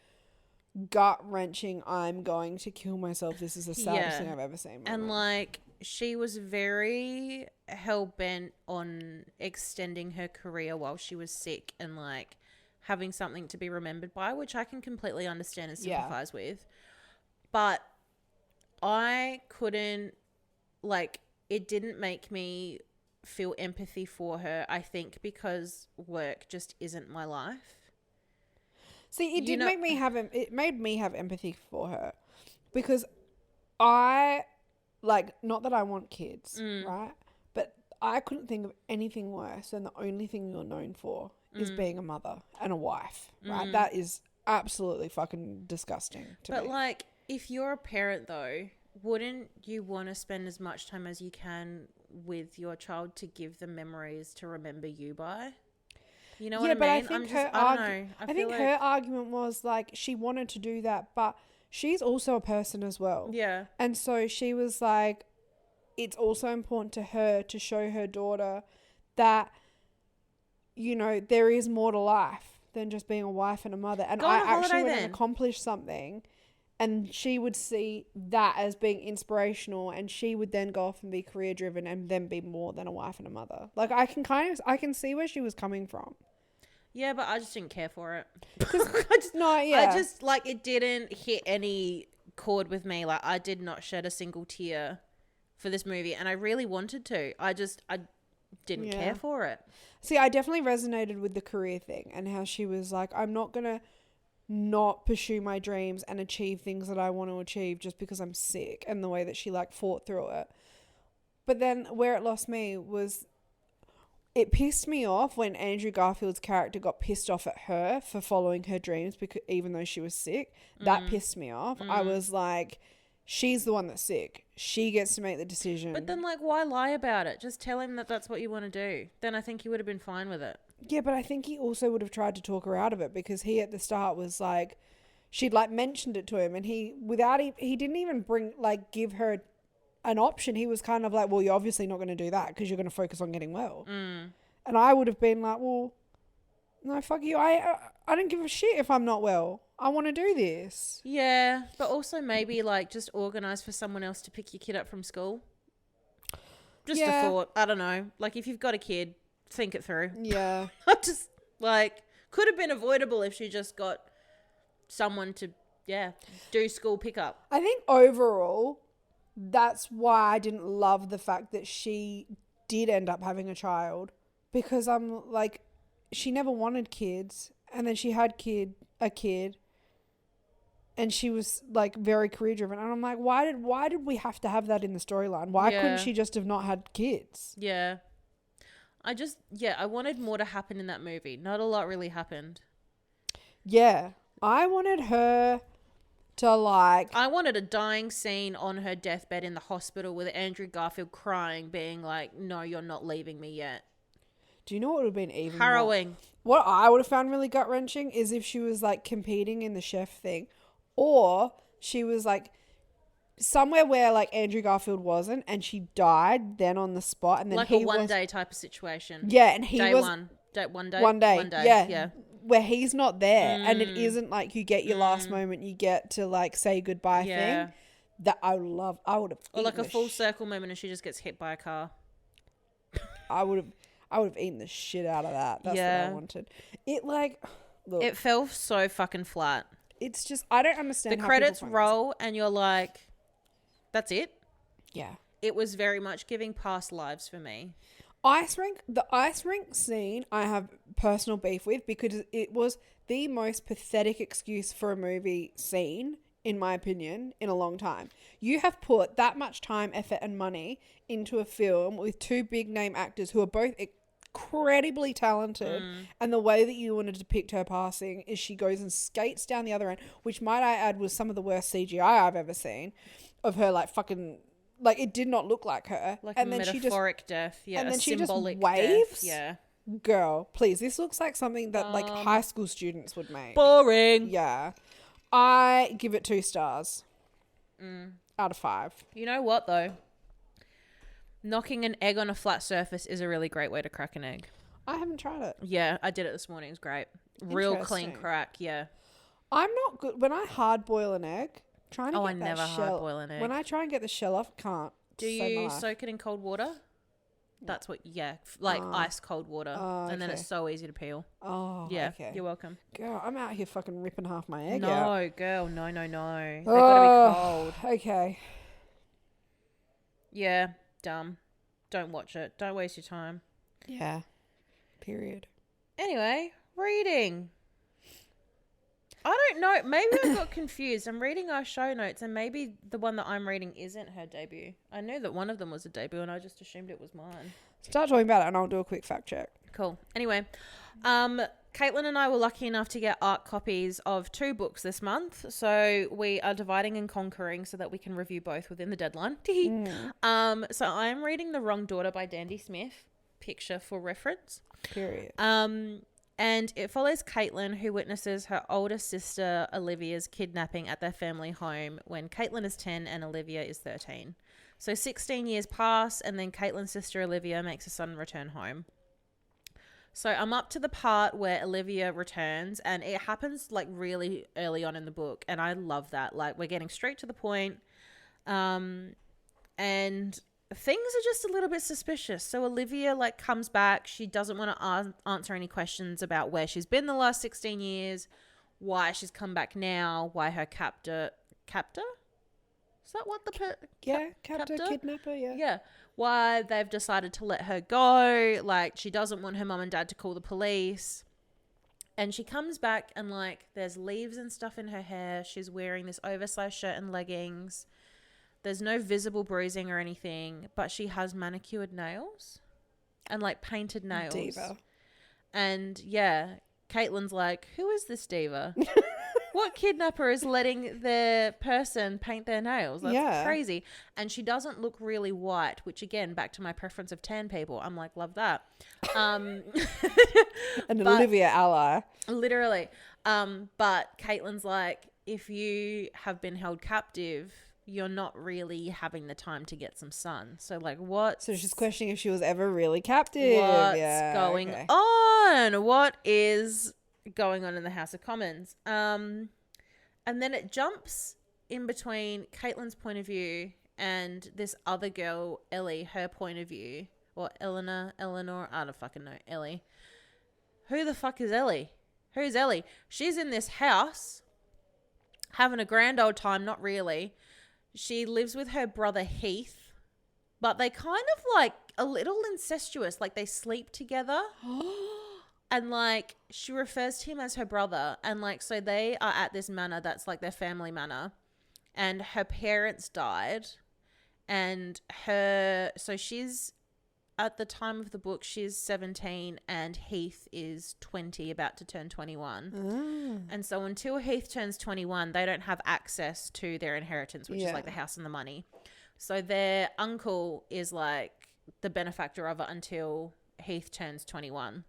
gut wrenching. I'm going to kill myself. This is the saddest thing I've ever seen. And like, she was very hell-bent on extending her career while she was sick and like having something to be remembered by, which I can completely understand and sympathize with. But I couldn't, like, it didn't make me feel empathy for her, I think, because work just isn't my life. See, it made me have empathy for her, because I, like, not that I want kids, right? But I couldn't think of anything worse than the only thing you're known for is being a mother and a wife, right? That is absolutely fucking disgusting to me. But like, if you're a parent though, wouldn't you want to spend as much time as you can with your child to give them memories to remember you by? You know what I mean? I think I think her argument was like, she wanted to do that, but she's also a person as well. Yeah. And so she was like, it's also important to her to show her daughter that, you know, there is more to life than just being a wife and a mother. And I actually went and accomplished something, and she would see that as being inspirational, and she would then go off and be career driven and then be more than a wife and a mother. Like, I can see where she was coming from. Yeah, but I just didn't care for it. I just, like, it didn't hit any chord with me. Like, I did not shed a single tear for this movie, and I really wanted to. I didn't care for it. See, I definitely resonated with the career thing, and how she was like, I'm not going to not pursue my dreams and achieve things that I want to achieve just because I'm sick, and the way that she like fought through it. But then where it lost me was, it pissed me off when Andrew Garfield's character got pissed off at her for following her dreams, because even though she was sick, that pissed me off. I was like, she's the one that's sick. She gets to make the decision. But then, like, why lie about it? Just tell him that that's what you want to do. Then I think he would have been fine with it. Yeah, but I think he also would have tried to talk her out of it, because he at the start was like, she'd like mentioned it to him, and he didn't even give her an option. He was kind of like, well, you're obviously not going to do that because you're going to focus on getting well. And I would have been like, well, no, fuck you. I don't give a shit if I'm not well. I want to do this. Yeah, but also maybe like just organise for someone else to pick your kid up from school. Just a thought. I don't know. Like, if you've got a kid, think it through. Yeah. I just, like, could have been avoidable if she just got someone to, do school pickup. I think overall, that's why I didn't love the fact that she did end up having a child, because I'm like, she never wanted kids, and then she had kid, a kid. And she was like very career driven. And I'm like, why did we have to have that in the storyline? Why couldn't she just have not had kids? Yeah. I wanted more to happen in that movie. Not a lot really happened. Yeah. I wanted her to like... I wanted a dying scene on her deathbed in the hospital with Andrew Garfield crying, being like, no, you're not leaving me yet. Do you know what would have been even harrowing? What I would have found really gut-wrenching is if she was like competing in the chef thing, or she was like somewhere where like Andrew Garfield wasn't, and she died then on the spot, and then like a one-day type of situation. Yeah, and he was one day. One day. Yeah. Where he's not there, and it isn't like you get your last moment, you get to like say goodbye thing. That I would love. I would have. Or like a full circle moment, and she just gets hit by a car. I would have eaten the shit out of that. That's what I wanted. It like, look, it fell so fucking flat. It's just, I don't understand. The credits roll and you're like, that's it? Yeah. It was very much giving past lives for me. The ice rink scene I have personal beef with because it was the most pathetic excuse for a movie scene, in my opinion, in a long time. You have put that much time, effort and money into a film with two big name actors who are both incredibly talented, and the way that you wanted to depict her passing is she goes and skates down the other end, which might I add was some of the worst CGI I've ever seen of her, like fucking, like it did not look like her, like and a then metaphoric death, and then she just waves. Death. Yeah, girl, please, this looks like something that like high school students would make. Boring. Yeah, I give it 2 stars out of 5. You know what though? Knocking an egg on a flat surface is a really great way to crack an egg. I haven't tried it. Yeah, I did it this morning. It was great. Real clean crack, yeah. I'm not good. When I hard boil an egg, trying to get that never shell. hard boil an egg. When I try and get the shell off, can't. Do you soak it in cold water? That's what, like ice cold water. And then it's so easy to peel. Oh, yeah. Okay. You're welcome. Girl, I'm out here fucking ripping half my egg out. No, girl, no. They gotta be cold. Okay. Yeah, dumb. Don't watch it. Don't waste your time. Yeah. Period. Anyway, reading. I don't know. Maybe I got confused. I'm reading our show notes, and maybe the one that I'm reading isn't her debut. I knew that one of them was a debut, and I just assumed it was mine. Start talking about it, and I'll do a quick fact check. Cool. Anyway, Caitlin and I were lucky enough to get art copies of 2 books this month, so we are dividing and conquering so that we can review both within the deadline. So I'm reading The Wrong Daughter by Dandy Smith. Picture for reference. Period. And it follows Caitlin, who witnesses her older sister Olivia's kidnapping at their family home when Caitlin is 10 and Olivia is 13. So 16 years pass, and then Caitlin's sister Olivia makes a sudden return home. So I'm up to the part where Olivia returns, and it happens like really early on in the book, and I love that. Like, we're getting straight to the point, and things are just a little bit suspicious. So Olivia like comes back. She doesn't want to answer any questions about where she's been the last 16 years, why she's come back now, why her captor? Is that what the captor, kidnapper, yeah. Why they've decided to let her go. Like, she doesn't want her mum and dad to call the police. And she comes back and like there's leaves and stuff in her hair. She's wearing this oversized shirt and leggings. There's no visible bruising or anything, but she has manicured nails and like painted nails. Diva. And yeah, Caitlin's like, who is this diva? What kidnapper is letting their person paint their nails? That's crazy. And she doesn't look really white, which again, back to my preference of tan people. I'm like, love that. An Olivia ally. Literally. But Caitlin's like, if you have been held captive, you're not really having the time to get some sun. So like what? So she's questioning if she was ever really captive. What's going on? What is going on in the House of Commons? And then it jumps in between Caitlin's point of view and this other girl, Ellie, her point of view. Or Eleanor, I don't fucking know. Ellie. Who the fuck is Ellie? Who's Ellie? She's in this house having a grand old time. Not really. She lives with her brother Heath, but they kind of like a little incestuous. Like they sleep together. And, like, she refers to him as her brother. And, like, so they are at this manor that's, like, their family manor. And her parents died. And so she's, at the time of the book, she's 17 and Heath is 20, about to turn 21. And so until Heath turns 21, they don't have access to their inheritance, which is, like, the house and the money. So their uncle is, like, the benefactor of it until Heath turns 21.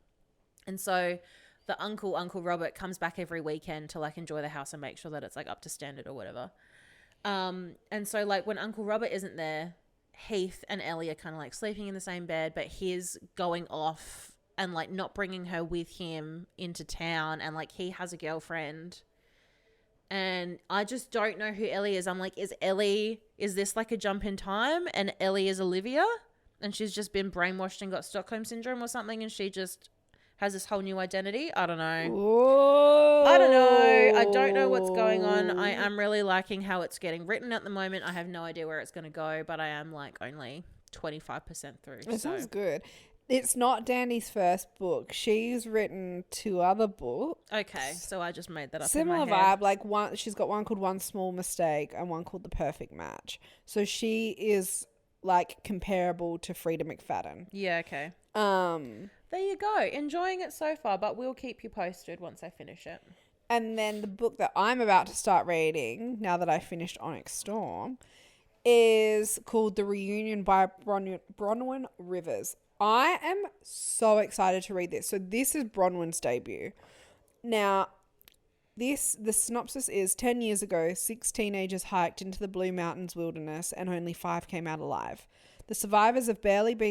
And so the Uncle Robert, comes back every weekend to, like, enjoy the house and make sure that it's, like, up to standard or whatever. And so, like, when Uncle Robert isn't there, Heath and Ellie are kind of, like, sleeping in the same bed, but he's going off and, like, not bringing her with him into town. And, like, he has a girlfriend. And I just don't know who Ellie is. I'm like, is this, like, a jump in time? And Ellie is Olivia? And she's just been brainwashed and got Stockholm Syndrome or something, and she just has this whole new identity. I don't know. Whoa. I don't know. I don't know what's going on. I am really liking how it's getting written at the moment. I have no idea where it's going to go, but I am, like, only 25% through. It sounds good. It's not Dandy's first book. She's written 2 other books. Okay, so I just made that up. Similar in my head. vibe. Like, she's got one called One Small Mistake and one called The Perfect Match. So she is, like, comparable to Frida McFadden. Yeah, okay. There you go. Enjoying it so far, but we'll keep you posted once I finish it. And then the book that I'm about to start reading, now that I finished Onyx Storm, is called The Reunion by Bronwyn Rivers. I am so excited to read this. So this is Bronwyn's debut. Now, the synopsis is 10 years ago, 6 teenagers hiked into the Blue Mountains wilderness and only 5 came out alive. The survivors have barely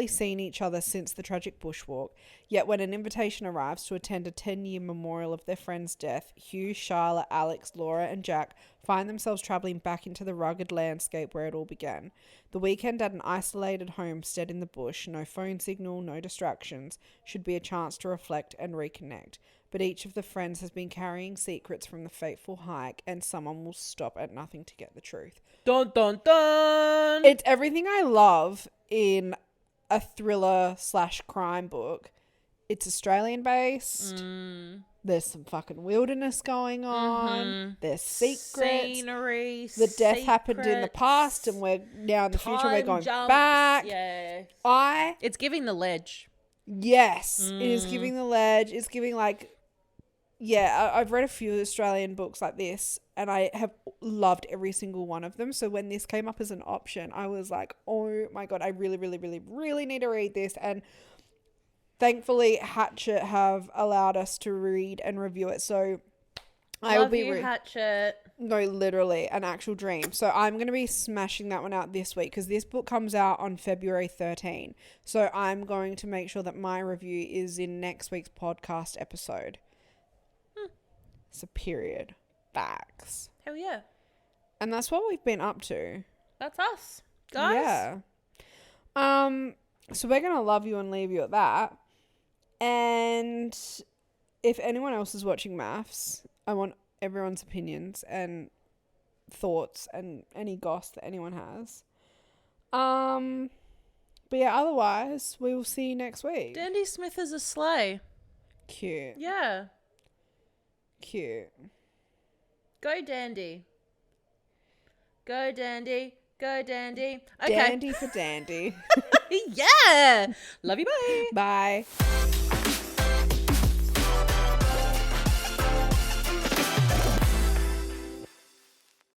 seen each other since the tragic bushwalk, yet when an invitation arrives to attend a 10-year memorial of their friend's death, Hugh, Charlotte, Alex, Laura and Jack find themselves travelling back into the rugged landscape where it all began. The weekend at an isolated homestead in the bush, no phone signal, no distractions, should be a chance to reflect and reconnect. But each of the friends has been carrying secrets from the fateful hike, and someone will stop at nothing to get the truth. Dun, dun, dun! It's everything I love in a thriller/crime book. It's Australian based. There's some fucking wilderness going on. There's secrets. Scenery. The death happened in the past, and we're now in the future. We're going back. Yes. It's giving The Ledge. Yes, it is giving The Ledge. It's giving, like, yeah, I've read a few Australian books like this, and I have loved every single one of them. So when this came up as an option, I was like, oh my God, I really, really, really, really need to read this. And thankfully, Hatchet have allowed us to read and review it. So I will be Hatchet. No, literally an actual dream. So I'm going to be smashing that one out this week because this book comes out on February 13. So I'm going to make sure that my review is in next week's podcast episode. So period. Facts. Hell yeah. And that's what we've been up to. That's us, guys. Yeah. So we're going to love you and leave you at that. And if anyone else is watching MAFS, I want everyone's opinions and thoughts and any goss that anyone has. But yeah, otherwise, we will see you next week. Dandy Smith is a slay. Cute. Yeah. Cute. Go Dandy. Go Dandy. Go Dandy. Okay. Dandy for dandy. Yeah. Love you. Bye. Bye.